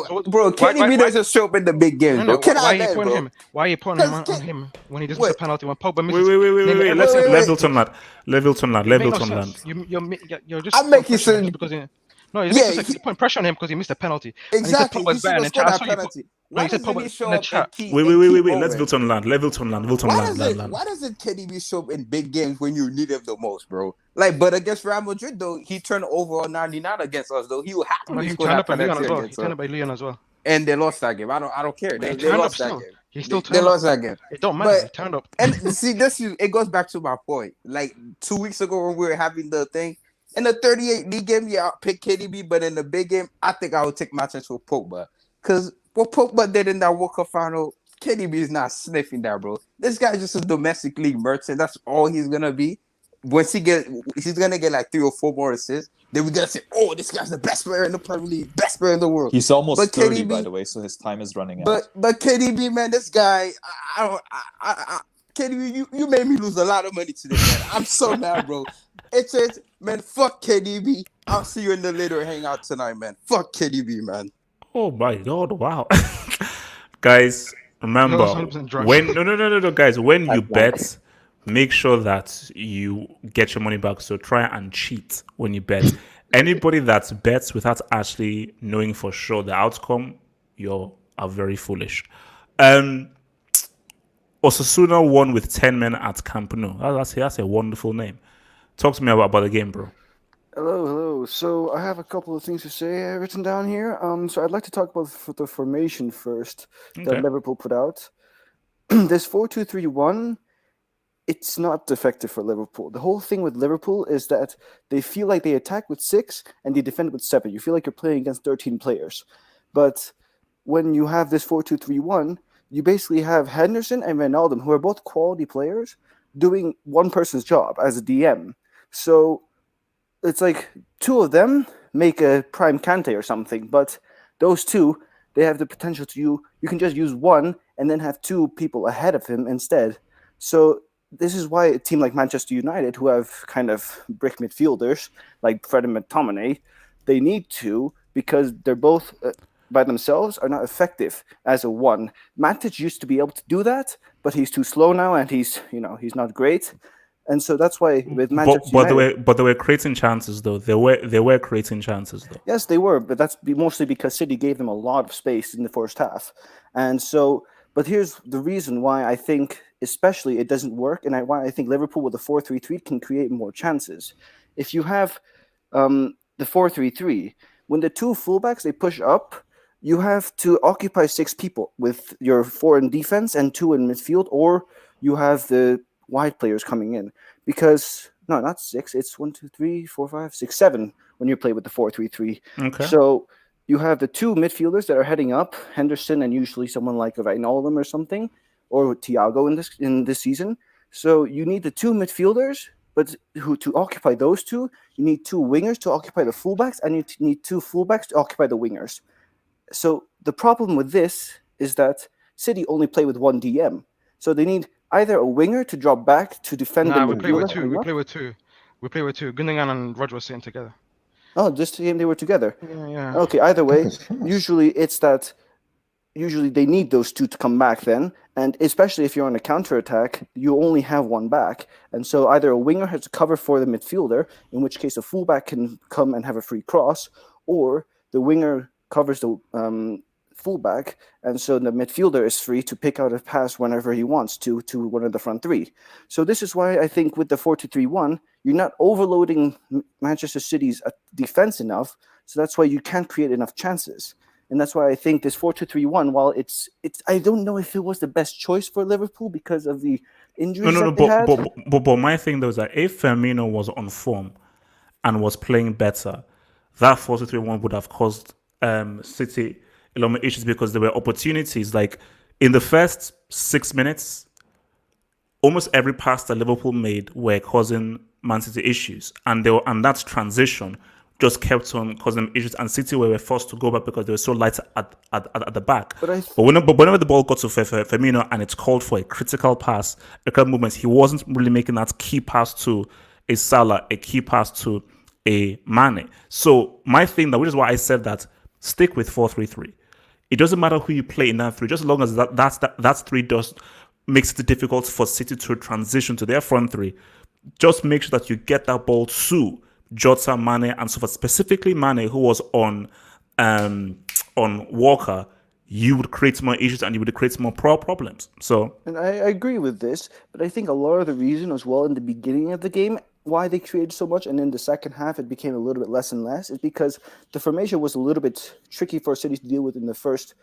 penalties. Bro, KDB doesn't show up in the big games, bro. Why are you man, putting bro? him? Why are you putting him on Because him when he doesn't Wait. miss a penalty? When Pogba misses. Wait. Let's wait. Levelton lad. It makes no Levelton sense. lad. You're just. I'm making pressure on him sense. because he- No, Yeah, you're putting pressure on him because he missed a penalty. Exactly. And he He said Pogba's should better. have And scored I that saw you. penalty. No, Why you said doesn't Pogba he show in the up chat. in key? Wait. moments? Levelton land. Why doesn't KDB show up in big games when you need him the most, bro? Like, but against Real Madrid, though, he turned over on 99 against us, though. He would happily He score turned that up by Leon penalty as well. He against turned us. up by Leon as well. And they lost that game. I don't care. They turned up lost that still. game. He still They turned lost up. that game. It don't matter. But- He turned up. And see, it goes back to my point. Like 2 weeks ago when we were having the thing, in the 38 league game, yeah, I'll pick KDB, but in the big game, I think I would take my chance with Pogba. Because what Pogba did in that World Cup final, KDB is not sniffing that, bro. This guy's just a domestic league merchant. That's all he's going to be. once he's gonna get like 3 or 4 more assists. Then we're gonna say, "Oh, this guy's the best player in the Premier League, best player in the world." He's almost But 30, KDB, by the way, so his time is running out. but KDB, man, this guy, KDB, you made me lose a lot of money today, man. I'm so mad, bro. It's man, fuck KDB. I'll see you in the later hangout tonight, man. Fuck KDB, man. Oh my God! Wow, guys, remember That was 100% drunk. when no, guys, when you That's bad. bet, make sure that you get your money back. So try and cheat when you bet. Anybody that bets without actually knowing for sure the outcome, are very foolish. Osasuna won with 10 men at Camp Nou. That's a wonderful name. Talk to me about the game, bro. Hello. So I have a couple of things to say written down here. So I'd like to talk about the formation first Okay. that Liverpool put out. This 4-2-3-1, it's not effective for Liverpool. The whole thing with Liverpool is that they feel like they attack with 6 and they defend with 7. You feel like you're playing against 13 players. But when you have this 4-2-3-1, you basically have Henderson and Wijnaldum, who are both quality players, doing one person's job as a DM. So it's like 2 of them make a prime Kante or something, but those 2, they have the potential to you can just use one and then have 2 people ahead of him instead. So this is why a team like Manchester United, who have kind of brick midfielders like Fred and McTominay, they need to, because they're both by themselves are not effective as a one. Matic used to be able to do that, but he's too slow now, and he's not great. And so that's why with Manchester United, But they were creating chances though. They were creating chances though. yes, they were, but that's mostly because City gave them a lot of space in the first half. And so, but here's the reason why I think, especially, it doesn't work, and why I think Liverpool with the 4-3-3 can create more chances. If you have the 4-3-3, when the 2 fullbacks they push up, you have to occupy 6 people with your 4 in defense and 2 in midfield, or you have the wide players coming in, because no, not 6. It's 1, 2, 3, 4, 5, 6, 7 when you play with the 4-3-3. Okay. So you have the 2 midfielders that are heading up, Henderson and usually someone like a Wijnaldum or something, or Thiago in this season. So you need the 2 midfielders, but to occupy those 2, you need 2 wingers to occupy the fullbacks, and you need 2 fullbacks to occupy the wingers. So the problem with this is that City only play with 1 DM. So they need either a winger to drop back to defend the we play with midfielder. 2. We play with 2. We play with 2. Gundogan and Rodri were sitting together. Oh, this game they were together. Yeah. Okay, either way, usually they need those 2 to come back then, and especially if you're on a counter-attack, you only have 1 back. And so either a winger has to cover for the midfielder, in which case a fullback can come and have a free cross, or the winger covers the fullback, and so the midfielder is free to pick out a pass whenever he wants to one of the front 3. So this is why I think with the 4-2-3-1, you're not overloading Manchester City's defense enough, so that's why you can't create enough chances. And that's why I think this 4-2-3-1, while it's I don't know if it was the best choice for Liverpool because of the injuries they had. But my thing though is that if Firmino was on form and was playing better, that 4-2-3-1 would have caused City a lot more issues, because there were opportunities. Like in the first 6 minutes, almost every pass that Liverpool made were causing Man City issues, and that transition just kept on causing them issues, and City were forced to go back because they were so light at the back. But whenever the ball got to Firmino and it's called for a critical pass, a critical movement, he wasn't really making that key pass to a Salah, a key pass to a Mane. So my thing, which is why I said that, stick with 4-3-3. It doesn't matter who you play in that 3, just as long as that 3 does makes it difficult for City to transition to their front 3. Just make sure that you get that ball to Jota, Mane, and so forth. Specifically Mane, who was on Walker, you would create more issues and you would create more problems. So, and I agree with this, but I think a lot of the reason as well in the beginning of the game why they created so much, and in the second half it became a little bit less and less, is because the formation was a little bit tricky for City to deal with in the first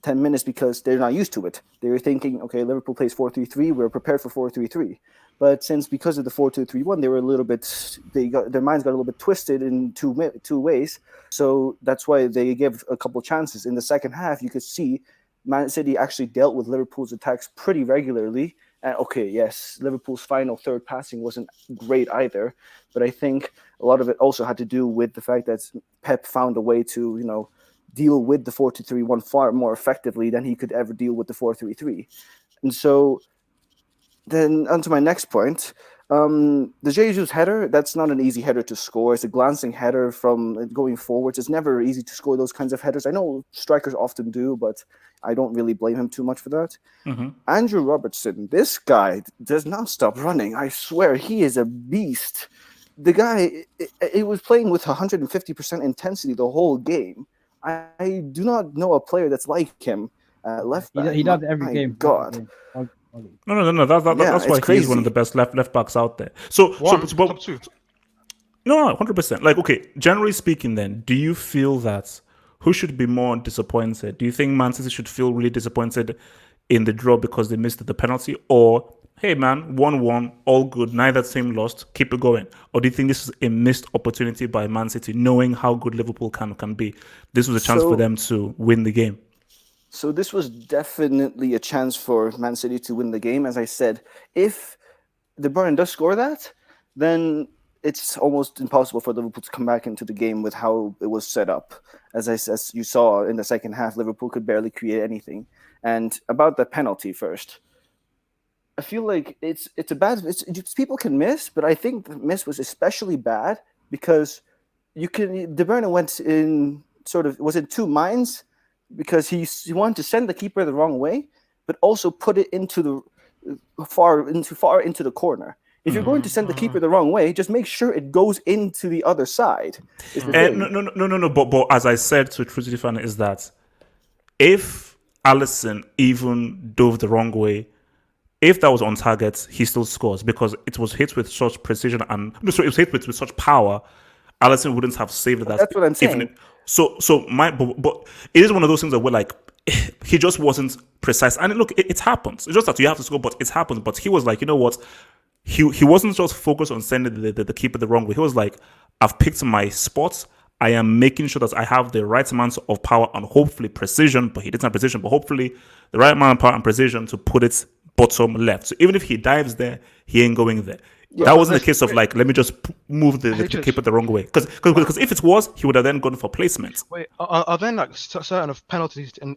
10 minutes because they're not used to it. They were thinking, okay, Liverpool plays 4-3-3, we're prepared for 4-3-3. But because of the 4-2-3-1, they were a little bit, their minds got a little bit twisted in two ways. So that's why they gave a couple chances. In the second half, you could see Man City actually dealt with Liverpool's attacks pretty regularly, Okay, yes, Liverpool's final third passing wasn't great either, but I think a lot of it also had to do with the fact that Pep found a way to, deal with the 4-2-3-1 far more effectively than he could ever deal with the 4-3-3. And so then onto my next point, the Jesus header, that's not an easy header to score. It's a glancing header from going forwards. It's never easy to score those kinds of headers. I know strikers often do, but I don't really blame him too much for that. Mm-hmm. Andrew Robertson, this guy does not stop running. I swear, he is a beast. The guy, he was playing with 150% intensity the whole game. I do not know a player that's like him. Left back. He does it every My game. God. No. That's why he's one of the best left backs out there. Top two. No, 100%. Like, okay, generally speaking, then, do you feel that who should be more disappointed? Do you think Man City should feel really disappointed in the draw because they missed the penalty, or hey man, 1-1, all good, neither team lost, keep it going? Or do you think this is a missed opportunity by Man City, knowing how good Liverpool can be? This was a chance for them to win the game. So this was definitely a chance for Man City to win the game. As I said, if De Bruyne does score that, then it's almost impossible for Liverpool to come back into the game with how it was set up. As you saw in the second half, Liverpool could barely create anything. And about the penalty first, I feel like it's people can miss, but I think the miss was especially bad because De Bruyne went in was in two minds, because he wanted to send the keeper the wrong way, but also put it into the far into the corner. If you're going to send the keeper the wrong way, just make sure it goes into the other side. No. But as I said to Trudy fan, is that if Alisson even dove the wrong way, if that was on target, he still scores because it was hit with such precision it was hit with such power. Alisson wouldn't have saved that. That's what I'm saying. But it is one of those things that we're like, he just wasn't precise. And look, it happens. It's just that you have to score, but it happens. But he was like, you know what? He wasn't just focused on sending the keeper the wrong way. He was like, I've picked my spots. I am making sure that I have the right amount of power and hopefully precision, but he didn't have precision, but hopefully the right amount of power and precision to put it bottom left. So even if he dives there, he ain't going there. Yeah, that wasn't a case of like, let me just move the keeper the wrong way. Because if it was, he would have then gone for placement. Wait, are there like certain penalties and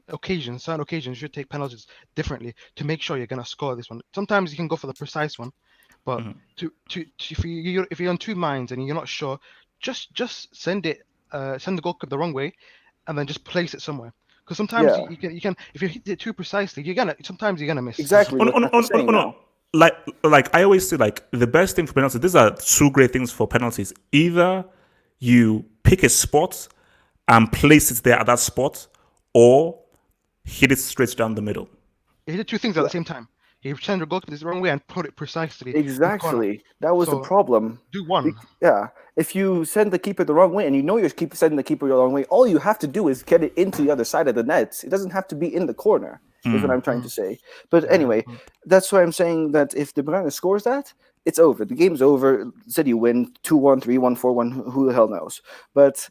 certain occasions you should take penalties differently to make sure you're going to score this one? Sometimes you can go for the precise one, but if you're on two minds and you're not sure, just send the goalkeeper the wrong way, and then just place it somewhere. Because sometimes you can if you hit it too precisely, you're gonna miss. Exactly. No. Like I always say, like the best thing for penalties, these are two great things for penalties. Either you pick a spot and place it there at that spot, or hit it straight down the middle. He did two things at the same time. He sent the goalkeeper the wrong way and put it precisely. Exactly. That was the problem. Do one. If you send the keeper the wrong way and you know you're sending the keeper the wrong way, all you have to do is get it into the other side of the net. It doesn't have to be in the corner, is what I'm trying to say. But anyway, that's why I'm saying that if De Bruyne scores that, it's over. The game's over. City win 2-1, 3-1, 4-1, who the hell knows. But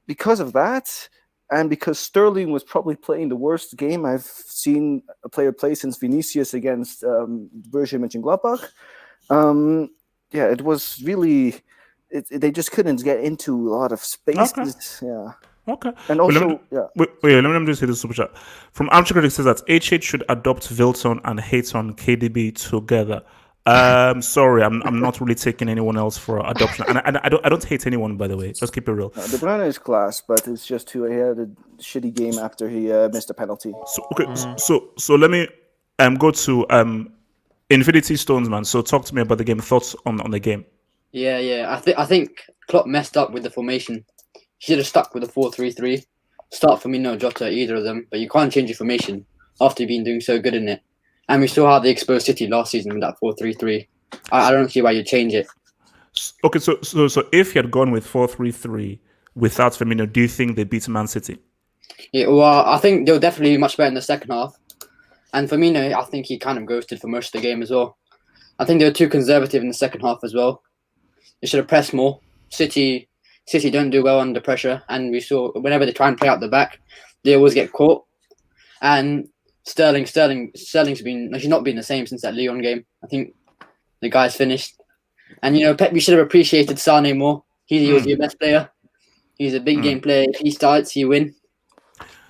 because of that, and because Sterling was probably playing the worst game I've seen a player play since Vinicius against Borussia Mönchengladbach, it was really... they just couldn't get into a lot of spaces. Okay. And also, let me just say this super chat. From Archer Critic says that HH should adopt Vilton and Hayton KDB together. Sorry, I'm not really taking anyone else for adoption, and I don't hate anyone, by the way. Just keep it real. De Bruyne is class, but it's just he had a shitty game after he missed a penalty. So let me go to Infinity Stones, man. So talk to me about the game. Thoughts on the game? Yeah. I think Klopp messed up with the formation. He should have stuck with the 4-3-3. Start Firmino, Jota, either of them. But you can't change your formation after you've been doing so good in it. And we saw how they exposed City last season with that 4-3-3. I don't see why you change it. Okay, so if he had gone with 4-3-3 without Firmino, do you think they beat Man City? Yeah, well, I think they were definitely much better in the second half. And Firmino, I think he kind of ghosted for most of the game as well. I think they were too conservative in the second half as well. They should have pressed more. City don't do well under pressure, and we saw whenever they try and play out the back, they always get caught. And Sterling's been he's not been the same since that Lyon game. I think the guy's finished. And Pep, you should have appreciated Sane more. He was your best player. He's a big game player. If he starts, you win.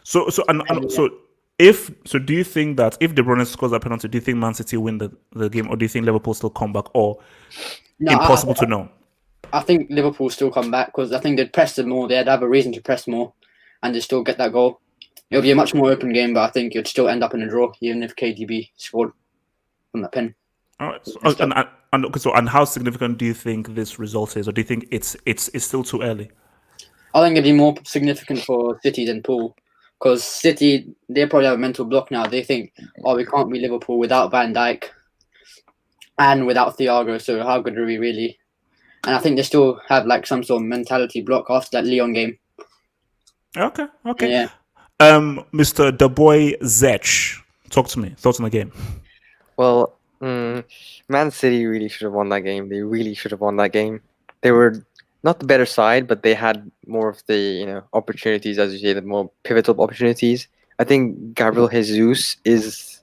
So do you think that if De Bruyne scores a penalty, do you think Man City win the game, or do you think Liverpool still come back, or impossible to know? I think Liverpool still come back because I think they'd press them more. They'd have a reason to press more, and they still get that goal. It'll be a much more open game, but I think it'd still end up in a draw, even if KDB scored from that pen. All right. And how significant do you think this result is, or do you think it's still too early? I think it'd be more significant for City than Pool, because City, they probably have a mental block now. They think, we can't be Liverpool without Van Dijk and without Thiago, so how good are we really? And I think they still have like some sort of mentality block after that Lyon game. Okay. Yeah. Mr. Daboy Zech, talk to me. Thoughts on the game? Well, Man City really should have won that game. They really should have won that game. They were not the better side, but they had more of the opportunities, as you say, the more pivotal opportunities. I think Gabriel Jesus is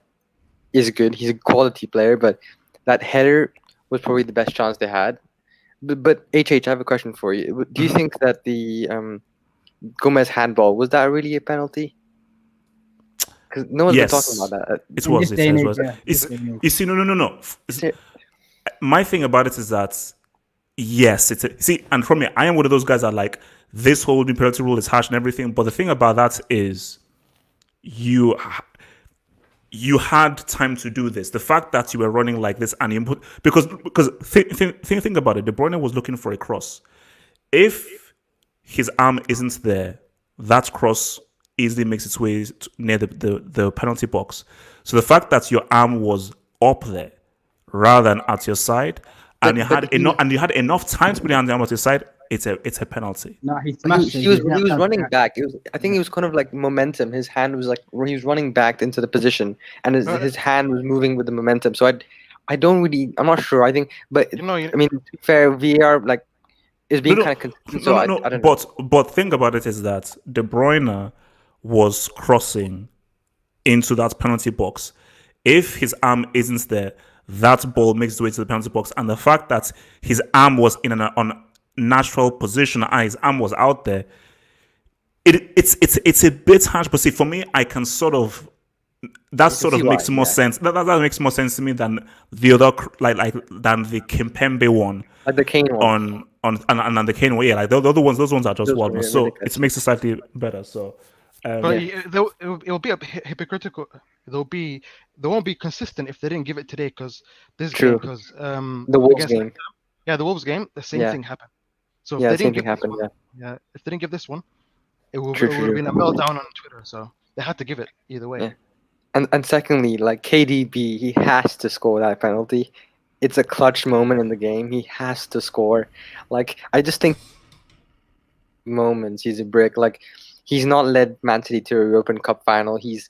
good. He's a quality player, but that header was probably the best chance they had. But HH, I have a question for you. Do you think that the Gomez handball, was that really a penalty? Because no one's been talking about that. It was. You see, no. My thing about it is that, yes, and from me, I am one of those guys that like, this whole new penalty rule is harsh and everything, but the thing about that is you had time to do this. The fact that you were running like this and you put, because think about it. De Bruyne was looking for a cross. If his arm isn't there, that cross easily makes its way near the penalty box. So the fact that your arm was up there rather than at your side, and you had enough time to put your arm at your side, it's a penalty. No, he was running back. I think it was kind of like momentum. His hand was like when he was running back into the position, and his hand was moving with the momentum. So I don't really, I'm not sure. I think, but I mean, to be fair, VAR is being kind of consistent. So I don't know. But thing about it is that De Bruyne was crossing into that penalty box. If his arm isn't there, that ball makes its way to the penalty box, and the fact that his arm was in an unnatural position, and his arm was out there, it's a bit harsh. But see, for me, I can sort of makes more sense. That makes more sense to me than the other than the Kimpembe one, like the Kane one and the Kane one. Yeah, like the other ones, those ones are just wild. So it makes it slightly better. So. But it will be hypocritical. They won't be consistent if they didn't give it today, because the Wolves game. The Wolves game, the same thing happened. So if they didn't give this one, if they didn't give this one, it would have been a meltdown on Twitter. So they had to give it either way. Yeah. And secondly, like KDB, he has to score that penalty. It's a clutch moment in the game. He has to score. Like, I just think moments he's a brick. Like, he's not led Man City to a European Cup final. He's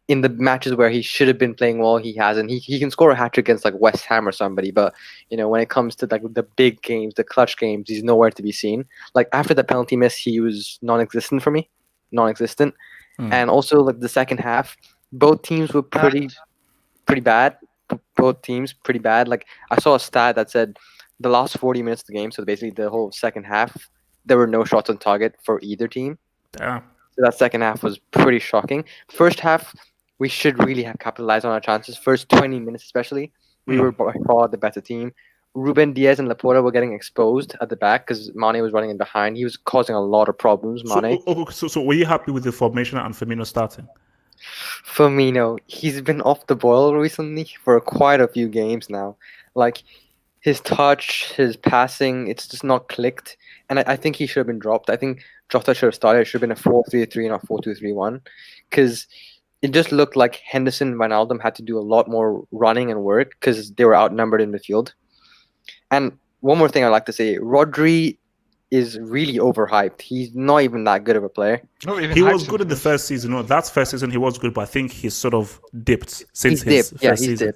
in the matches where he should have been playing well, he hasn't. He can score a hat-trick against like West Ham or somebody, but when it comes to like the big games, the clutch games, he's nowhere to be seen. Like after the penalty miss, he was non-existent for me. Non-existent. And also like the second half, both teams were pretty bad. Both teams pretty bad. Like I saw a stat that said the last 40 minutes of the game, so basically the whole second half, there were no shots on target for either team. Yeah. So that second half was pretty shocking. First half, we should really have capitalized on our chances. First 20 minutes especially, we were by far the better team. Ruben Diaz and Laporta were getting exposed at the back because Mane was running in behind. He was causing a lot of problems, Mane. So were you happy with the formation and Firmino starting? Firmino, he's been off the boil recently for quite a few games now. Like, his touch, his passing, it's just not clicked. And I think he should have been dropped. I think Jota should have started. It should have been a 4-3-3, not 4-2-3-1. Because it just looked like Henderson and Wijnaldum had to do a lot more running and work because they were outnumbered in the field. And one more thing I'd like to say, Rodri is really overhyped. He's not even that good of a player. He was good in the first season. No, that's first season he was good, but I think he's sort of dipped since his first season.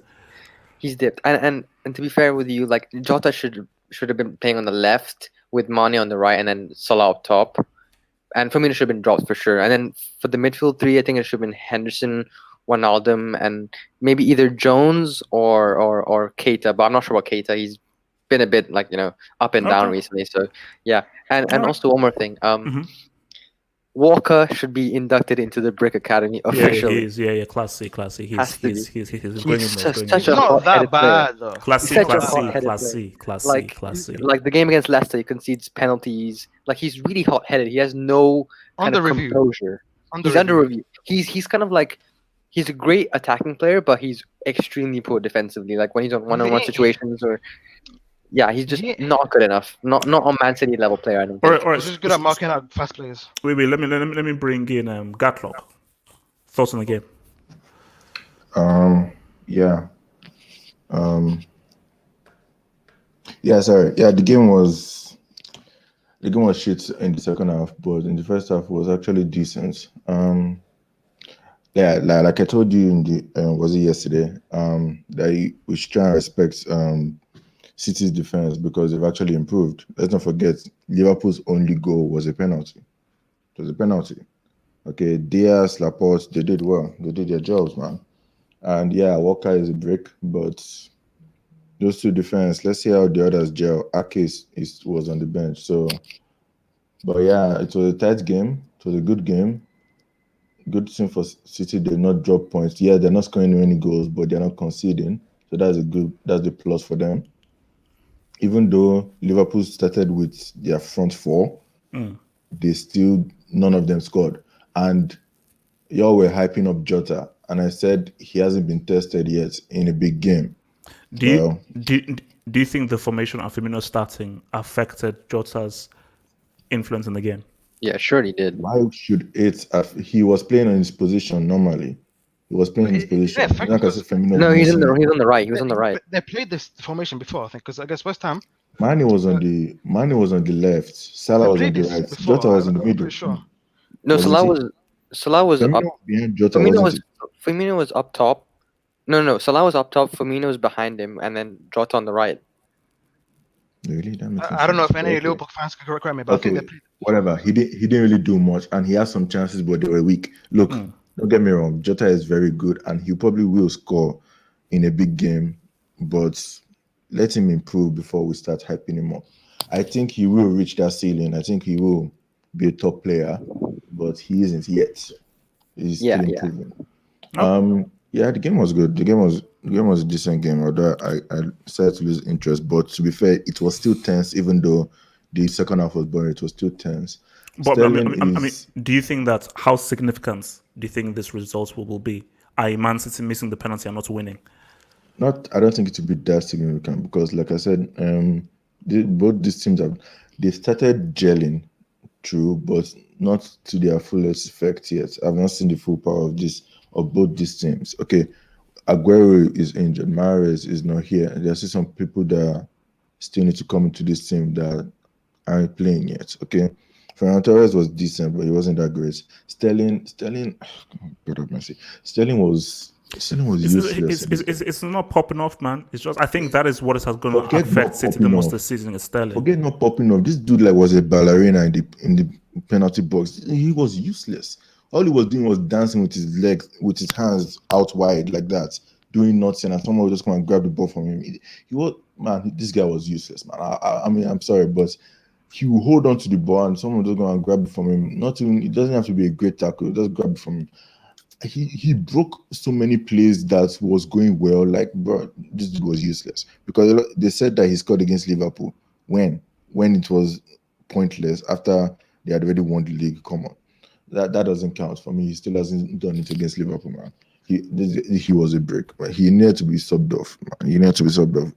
He's dipped. And to be fair with you, like Jota should have been playing on the left with Mane on the right and then Salah up top. And Firmino should have been dropped for sure. And then for the midfield three, I think it should have been Henderson, Wijnaldum, and maybe either Jones or Keita. But I'm not sure about Keita. He's been a bit like up and down Okay. recently. So yeah, and Alright. also one more thing. Walker should be inducted into the Brick Academy Yeah, officially. he is. Yeah, classy. Has to He's be. going in He's there. such He's a not that hot-headed player. bad though. Classy, He's such a classy, hot-headed classy, classy, Like classy. like the game against Leicester, he concedes penalties. Like he's really hot-headed. He has no kind Under of review. composure. He's under review. He's kind of like he's a great attacking player, but he's extremely poor defensively. Like when he's on one-on-one situations or he's just not good enough. Not on Man City level player. I don't think. All right. He's just good at marking out fast players. Wait. Let me bring in Gatlock. Thoughts on the game? Yeah. Sorry. Yeah, the game was shit in the second half, but in the first half it was actually decent. Like I told you in the was it yesterday? That we should try and respect City's defense because they've actually improved. Let's not forget Liverpool's only goal was a penalty. It was a penalty. Okay, Diaz, Laporte, they did well. They did their jobs, man. And yeah, Walker is a brick, but those two defense, let's see how the others gel. Ake was on the bench. So, but yeah, it was a tight game. It was a good game. Good thing for City, they did not drop points. Yeah, they're not scoring any goals, but they're not conceding. So that's the plus for them. Even though Liverpool started with their front four, they still, none of them scored. And y'all were hyping up Jota, and I said he hasn't been tested yet in a big game. Do you think the formation of Firmino starting affected Jota's influence in the game? Yeah, sure he did. Why should it? He was playing on his position normally. He was playing in his position. No, he's on the right. He was on the right. They played this formation before, I think, because I guess West Ham. Mane was on the left. Salah was on the right. Before, Jota was in the middle. Sure. No, Salah was up. Behind Jota, Firmino was up top. No, Salah was up top. Firmino was behind him, and then Jota on the right. Really? I don't know if any Liverpool fans can correct me, but I think they played. Whatever. He didn't really do much, and he had some chances, but they were weak. Look, don't get me wrong. Jota is very good, and he probably will score in a big game, but let him improve before we start hyping him up. I think he will reach that ceiling. I think he will be a top player, but he isn't yet. He's still improving. The game was good. The game was a decent game, although I started to lose interest. But to be fair, it was still tense, even though the second half was boring. It was still tense. But I mean, do you think that how significant do you think this result will be? Man City missing the penalty and not winning? I don't think it will be that significant because, like I said, both these teams they've started gelling, true, but not to their fullest effect yet. I've not seen the full power of both these teams. Okay, Aguero is injured. Mahrez is not here. There's still some people that still need to come into this team that aren't playing yet. Okay, Ferran Torres was decent, but he wasn't that great. Sterling, God have mercy. Sterling was useless. It's not popping off, man. It's just I think that is what is going to affect City the most this season. Is Sterling. Forget not popping off. This dude was a ballerina in the penalty box. He was useless. All he was doing was dancing with his legs, with his hands out wide like that, doing nothing, and someone would just come and grab the ball from him. This guy was useless, man. I mean, I'm sorry, but he will hold on to the ball and someone will just go and grab it from him. It doesn't have to be a great tackle. Just grab it from him. He broke so many plays that was going well. Like, bro, this dude was useless because they said that he scored against Liverpool when it was pointless after they had already won the league. Come on. That doesn't count for me. He still hasn't done it against Liverpool, man. He was a brick. Right? He needed to be subbed off, man. He needed to be subbed off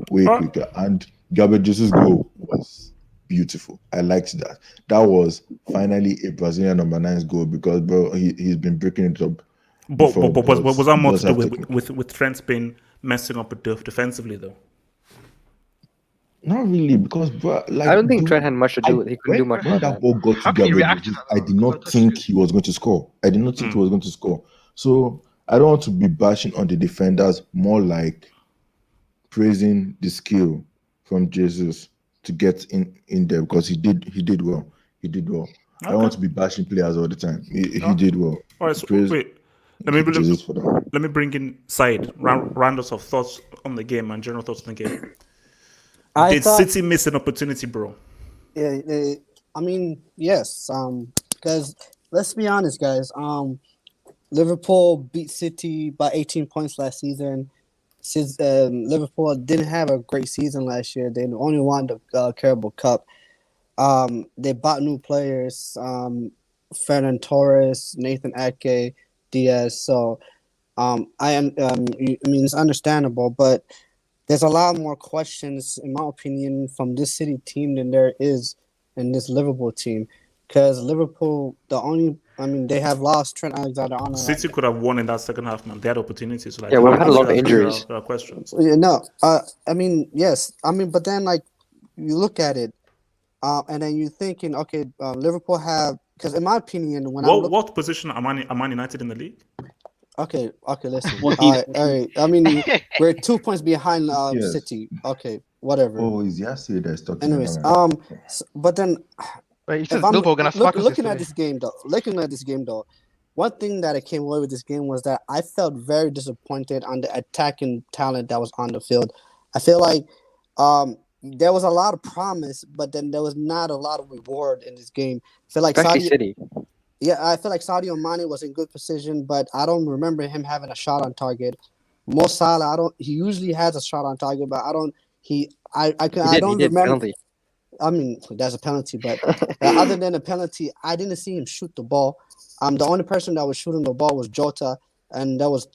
way quicker. And Gabriel Jesus' goal was beautiful. I liked that. That was finally a Brazilian number 9's goal because, bro, he's been breaking it up. But was that more to do with Trent being messing up defensively, though? Not really, because bro, I don't think Trent had much to do with it. He couldn't do much. When that ball got to Gabriel, I did not think he was going to score. I did not think he was going to score. So I don't want to be bashing on the defenders, more like praising the skill from Jesus to get in there because he did well. He did well. Okay. I don't want to be bashing players all the time. He did well. All right, so wait. Jesus for that. Let me bring in Said. Round us of thoughts on the game and general thoughts on the game. Did City miss an opportunity, bro? Yeah, I mean, yes. Because let's be honest, guys. Liverpool beat City by 18 points last season. Since Liverpool didn't have a great season last year, they only won the Carabao Cup. They bought new players, Fernan Torres, Nathan Ake, Diaz. So, I mean, it's understandable, but there's a lot more questions, in my opinion, from this City team than there is in this Liverpool team. Because Liverpool, they have lost Trent Alexander-Arnold. City could have won in that second half, man. They had opportunities. So, like, Yeah, we've had a lot of injuries. There are questions. No, I mean, yes. I mean, but then, like, you look at it, and then you're thinking, okay, Liverpool have, because in my opinion, what position are Man United in the league? Okay, listen. All right. I mean, we're 2 points behind Yes. City. Okay, whatever. Oh, it's Yassi that's talking Anyways, about it. but then But he if says I'm Liverpool gonna smack us looking yesterday. at this game though, one thing that I came away with this game was that I felt very disappointed on the attacking talent that was on the field. I feel like there was a lot of promise, but then there was not a lot of reward in this game. I feel like Especially City. Yeah, I feel like Sadio Mane was in good position, but I don't remember him having a shot on target. Mo Salah, he usually has a shot on target, but I don't remember. Penalty. I mean, that's a penalty, but other than a penalty, I didn't see him shoot the ball. The only person that was shooting the ball was Jota, and that was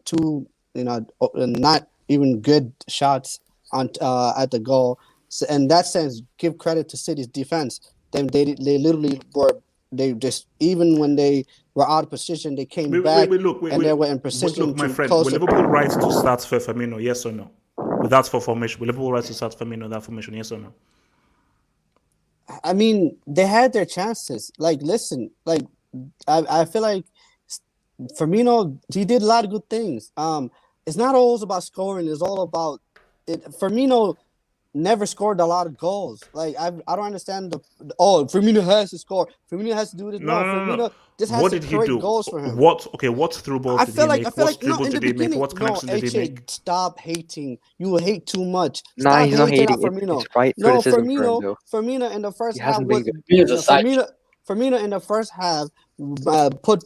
two, not even good shots on at the goal. So in that sense, give credit to City's defense. They literally were. They just, even when they were out of position, they came back and they were in position. Look, my friend, will Liverpool right to start for Firmino? Yes or no? Without for formation, will Liverpool right to start Firmino that formation? Yes or no? I mean, they had their chances. Like, listen, like I feel like Firmino, he did a lot of good things. It's not always about scoring. It's all about it. Firmino never scored a lot of goals. Like, I don't understand Firmino has to score. Firmino has to do this. Firmino just has to create goals for him. What through balls did he make? What dribbles in the did he make? beginning, What connection did he make? Stop hating. You hate too much. Nah, he's not hating. Firmino. It's right criticism for him, though. Firmino in the first He half hasn't was been good. Firmino in the first half put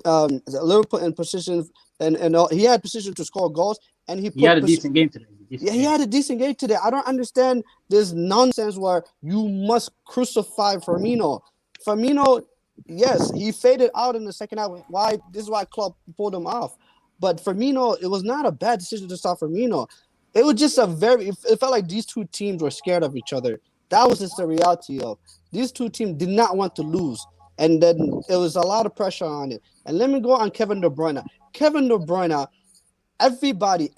Liverpool in position, and he had position to score goals, and he had a decent game today. He had a decent game today. I don't understand this nonsense where you must crucify Firmino. Firmino, yes, he faded out in the second half. This is why Klopp pulled him off. But Firmino, it was not a bad decision to start Firmino. It was just it felt like these two teams were scared of each other. That was just the reality of these two teams did not want to lose. And then it was a lot of pressure on it. And let me go on Kevin De Bruyne. Kevin De Bruyne, everybody,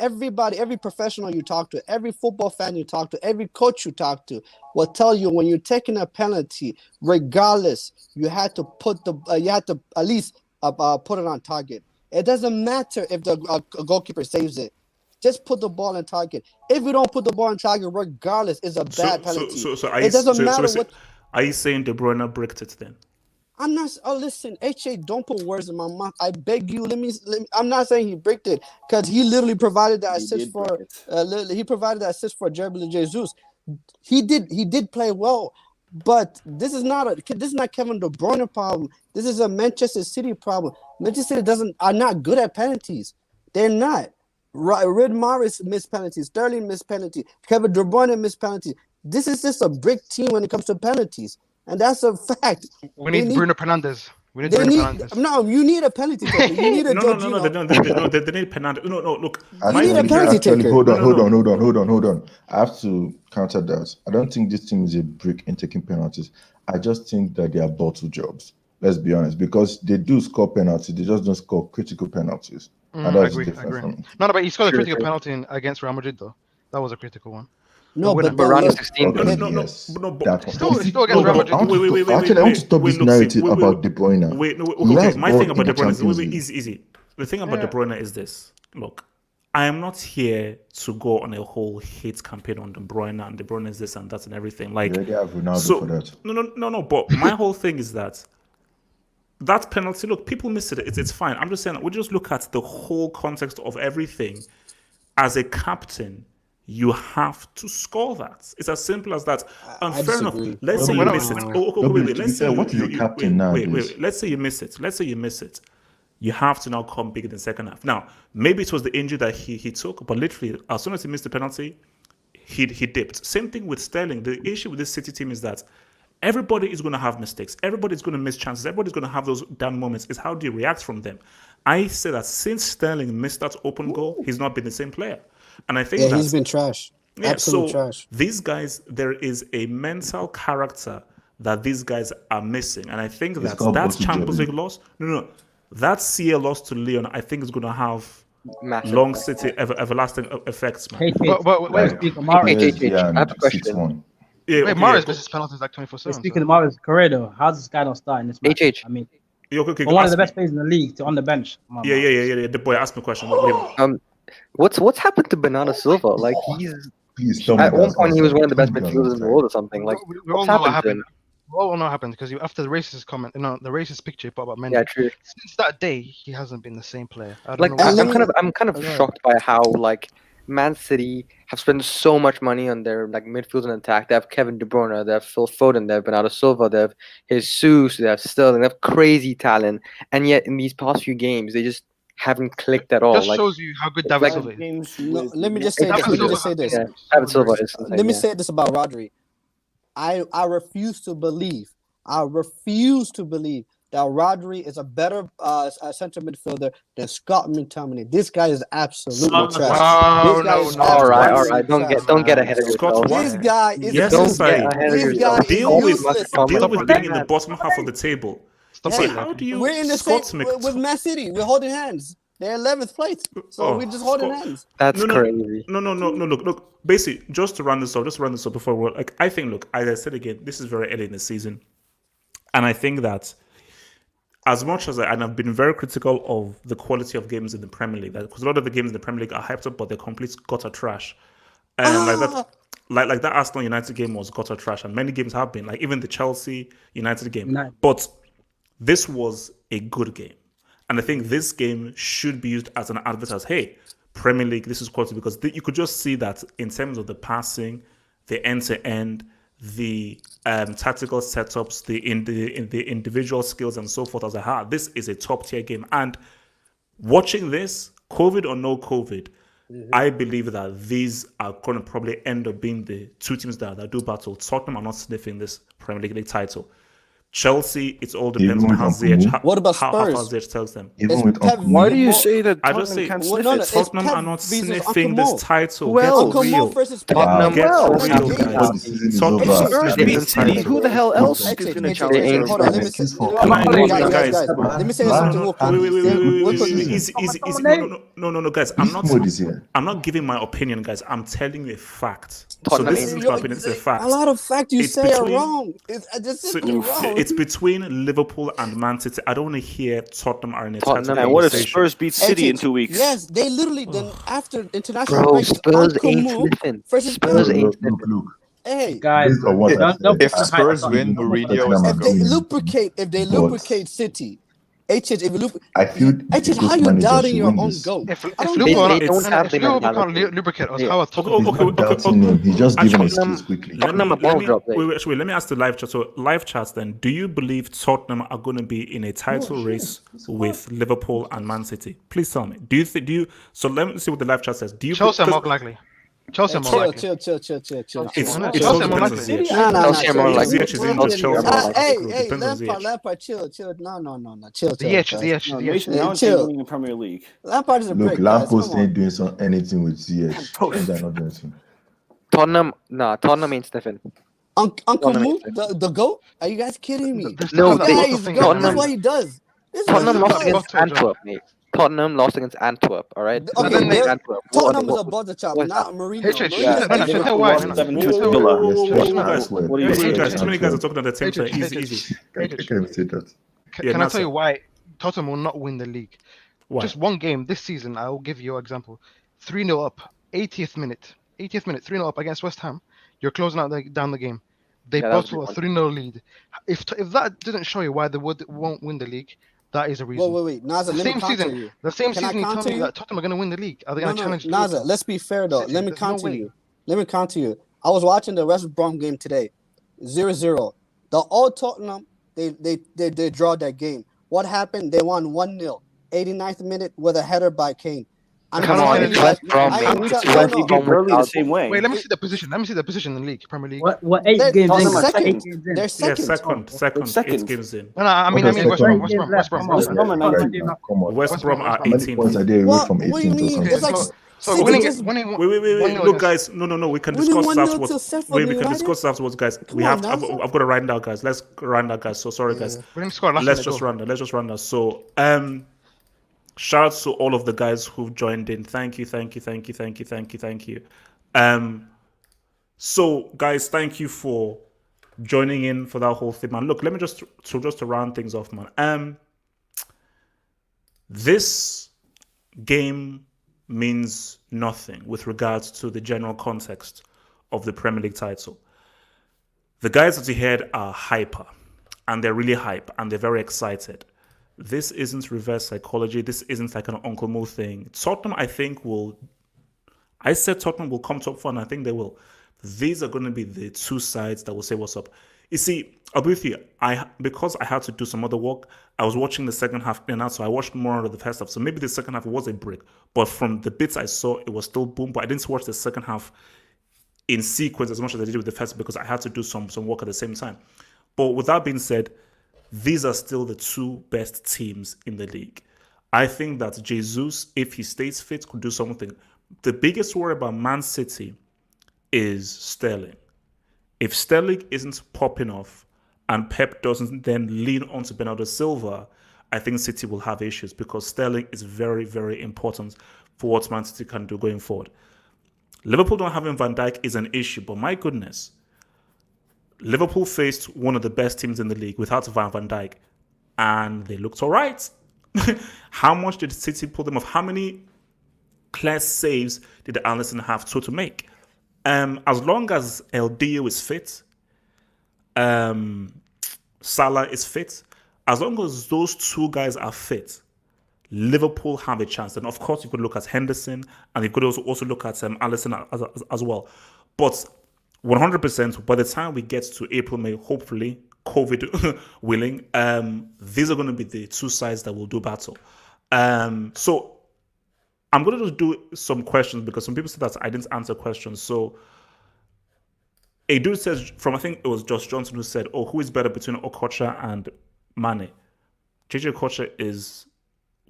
every professional you talk to, every football fan you talk to, every coach you talk to will tell you when you're taking a penalty, regardless, you had to at least put it on target. It doesn't matter if the goalkeeper saves it. Just put the ball on target. If you don't put the ball on target, regardless, it's a bad penalty. It doesn't matter what. Are you saying De Bruyne bricked it then? I'm not. Oh, listen, HA, don't put words in my mouth. I beg you. Let me I'm not saying he bricked it because he literally provided that assist for. He provided that assist for Gabriel Jesus. He did play well, but this is not Kevin De Bruyne problem. This is a Manchester City problem. Manchester City are not good at penalties. They're not. Red Mahrez missed penalties. Sterling missed penalties. Kevin De Bruyne missed penalties. This is just a brick team when it comes to penalties. And that's a fact. We need Bruno Fernandes. No, you need a penalty taker. You need a No, they need penalty. No, look. You need a penalty taker. Hold on. I have to counter that. I don't think this team is a brick in taking penalties. I just think that they are bottle jobs. Let's be honest, because they do score penalties, they just don't score critical penalties. And that's different from it. No, but he scored a critical penalty against Real Madrid, though. That was a critical one. No, but around 16. Still against Real Madrid. Actually, I want to stop this narrative about De Bruyne. Okay. My thing about De Bruyne is easy. The thing about De Bruyne is this. Look, I am not here to go on a whole hate campaign on De Bruyne and De Bruyne is this and that and everything. Like, they have Ronaldo for that. No. But my whole thing is that that penalty, look, people miss it. It's fine. I'm just saying, we just look at the whole context of everything. As a captain, you have to score that. It's as simple as that. And fair enough. Let's say you miss it. Wait. Let's say what is your captain nowadays? Wait. Let's say you miss it. You have to now come big in the second half. Now, maybe it was the injury that he took, but literally, as soon as he missed the penalty, he dipped. Same thing with Sterling. The issue with this City team is that everybody is going to have mistakes. Everybody's going to miss chances. Everybody's going to have those down moments. It's how do you react from them? I say that since Sterling missed that open goal, he's not been the same player. And I think he's been trash. Absolute trash. These guys, there is a mental character that these guys are missing. And I think that Champions League loss, that CL loss to Lyon, I think is going to have long City everlasting effects, man. I have a question. Wait, Mahrez misses penalties like 24/7. Speaking of Mahrez career, though, how's this guy not starting this match? I mean, one of the best players in the league on the bench. Yeah. The boy asked me a question. What's happened to Bernardo Silva? Like at one point he was one of the best midfielders in the world or something. Like we all know what happened. We all know what happened because after the racist comment, the racist picture you put about Mendy. Yeah, true. Since that day, he hasn't been the same player. I'm kind of shocked by how like Man City have spent so much money on their like midfield and attack. They have Kevin De Bruyne, they have Phil Foden, they have Bernardo Silva, they have Jesus, they have Sterling, they have crazy talent, and yet in these past few games they just haven't clicked at all. Just shows you how good David Silva is. Let me just say this. David Silva is. Let me say this about Rodri. I refuse to believe that Rodri is a better center midfielder than Scott McTominay. This guy is absolutely trash. All right. Don't get ahead of yourself. This guy is deal with being in the bottom half of the table. How do you? We're in the same with Man City. We're holding hands. They're 11th place, so we're just holding hands. That's crazy. No. Look. Basically, just to run this up before we're like, I think. Look, as I said again, this is very early in the season, and I think that as much as I've been very critical of the quality of games in the Premier League, because a lot of the games in the Premier League are hyped up, but they're complete gutter trash, and like that Arsenal United game was gutter trash, and many games have been, like even the Chelsea United game, but this was a good game. And I think this game should be used as an advert as, hey, Premier League, this is quality, because you could just see that in terms of the passing, the end-to-end, the tactical setups, the individual skills and so forth. As this is a top-tier game. And watching this, COVID or no COVID, I believe that these are going to probably end up being the two teams that do battle. Tottenham are not sniffing this Premier League title. Chelsea, it all depends on how Ziyech tells them. Why do you say that I just say Tottenham are not sniffing this title. Well, get real. Tottenham Get real, guys. Who the hell else is going to challenge? Guys, let me say something. No, guys. I'm not giving my opinion, guys. I'm telling you a fact. So this isn't my opinion. It's a fact. A lot of facts you say are wrong. It's simply wrong. It's between Liverpool and Man City. I don't want to hear Tottenham are in a title. And what if Spurs beat City in 2 weeks? Yes, they literally then after international break. Spurs ain't sniffing. Spurs ain't sniffing. Hey guys, if Spurs win, Mourinho is if they lubricate City. HH, I feel how you doubting your own goal? If Liverpool can't lubricate us, how are Tottenham? He just given excuse quickly. Let me ask the live chat. So live chats then, do you believe Tottenham are going to be in a title race with Liverpool and Man City? Please tell me. So let me see what the live chat says. Do you? Chelsea are more likely. Chelsea more likely. Chill. It's all depends on Ziyech. Chelsea are more likely. Ziyech is in just Chelsea. Hey, Lampard, chill. No, chill. Ziyech chill. In the Premier League. Lampard is a break. Look, Lampard ain't doing anything with Ziyech. Tottenham ain't sniffing. Uncle Mo, the GOAT? Are you guys kidding me? No, that's what he does. Tottenham lost against Antwerp, mate. Tottenham lost against Antwerp, all right? Okay, Tottenham is above the chop, not Mourinho. Too many guys are talking at the same time. Easy. Can I tell you why Tottenham will not win the league? Why? Just one game this season, I will give you an example. 3-0 up, 80th minute, 3-0 up against West Ham. You're closing out down the game. They Yeah, that was a bottle a big 3-0 lead. If that didn't show you why they won't win the league, that is a reason. Wait. Naza, The let me same counter season, you. the same Can I season, you tell counter me you? that Tottenham are going to win the league. Are they going to No, challenge Naza, Liverpool? let's be fair though. City? Let me There's no counter way. you. Let me counter you. I was watching the West Brom game today. 0-0. The old Tottenham, they draw that game. What happened? They won 1-0. 89th minute with a header by Kane. I'm Come Cannot on, say telling the you it's league. guys. West Brom, I mate. am We It's see no West West no. Brom Brom Burnley the without. same way. Wait, let me see the position. Let me see the position in the league, Premier League. What 8 games Tottenham in? are Guys? 8 second. games They're in. Yeah, second. second, Oh, second, 8 second. games in. No, I mean there's West Brom, 20 West games Brom, West left. Brom, Come West on, Brom, Brom are Brom are 19th. doing Now, nothing. come on. West West Brom Brom, West are Brom. How many 18th. points are they away What? from What do you 18th or mean? something? It's like So City winning, just winning, Wait. 1-0 Look, against. guys. No. We can winning discuss 1-0 to afterwards. Sheffield We can United. discuss afterwards, guys. Come We on, have. I've Naza. got to write down, guys. Let's run that, guys. So sorry, guys. Winning score last Let's minute just goal. run that. Let's just run that. So, shout out to all of the guys who've joined in. Thank you. So, guys, thank you for joining in for that whole thing, man. Look, let me just to round things off, man. This game means nothing with regards to the general context of the Premier League title. The guys that you heard are hyper, and they're really hype, and they're very excited. This isn't reverse psychology. This isn't like an Uncle Mo thing. Tottenham, I said Tottenham will come top four, and I think they will. These are going to be the two sides that will say what's up. You see, I'll be with you. Because I had to do some other work, I was watching the second half in and out, so I watched more of the first half. So maybe the second half was a break, but from the bits I saw, it was still boom. But I didn't watch the second half in sequence as much as I did with the first because I had to do some work at the same time. But with that being said, these are still the two best teams in the league. I think that Jesus, if he stays fit, could do something. The biggest worry about Man City is Sterling. If Sterling isn't popping off and Pep doesn't then lean onto Bernardo Silva, I think City will have issues because Sterling is very, very important for what Man City can do going forward. Liverpool not having Van Dijk is an issue, but my goodness, Liverpool faced one of the best teams in the league without Van Dijk, and they looked all right. How much did City pull them off? How many clear saves did Alisson have to make? As long as LDU is fit, Salah is fit, as long as those two guys are fit, Liverpool have a chance. And of course, you could look at Henderson, and you could also look at Alisson as well. But 100%, by the time we get to April, May, hopefully, COVID willing, these are going to be the two sides that will do battle. So I'm going to just do some questions because some people said that I didn't answer questions. So a dude says, I think it was Josh Johnson who said, who is better between Okocha and Mane? JJ Okocha is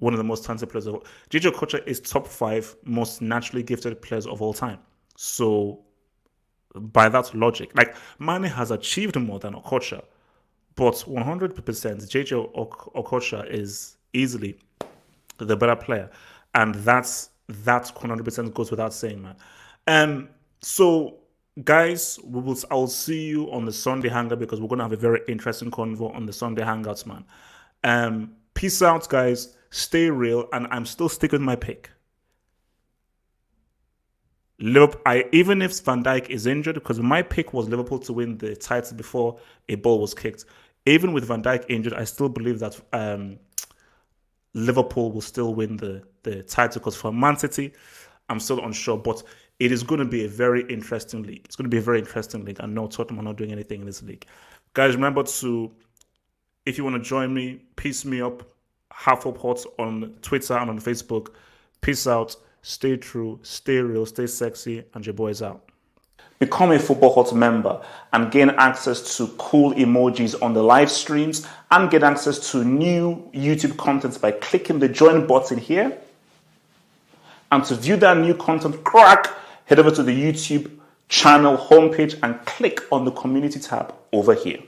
one of the most talented players of all. JJ Okocha is top 5 most naturally gifted players of all time. So by that logic, like Mane has achieved more than Okocha, but 100% JJ Okocha is easily the better player, and that 100% goes without saying, man. So guys, I'll see you on the Sunday Hangout because we're gonna have a very interesting convo on the Sunday Hangouts, man. Peace out, guys. Stay real, and I'm still sticking with my pick. Liverpool, even if Van Dijk is injured, because my pick was Liverpool to win the title before a ball was kicked. Even with Van Dijk injured, I still believe that Liverpool will still win the title. Because for Man City, I'm still unsure, but it is going to be a very interesting league. It's going to be a very interesting league. I know Tottenham are not doing anything in this league. Guys, remember to, if you want to join me, piece me up, Half Up Hot on Twitter and on Facebook. Peace out. Stay true, stay real, stay sexy, and your boys out. Become a Football Hot member and gain access to cool emojis on the live streams and get access to new YouTube content by clicking the join button here. And to view that new content, head over to the YouTube channel homepage and click on the community tab over here.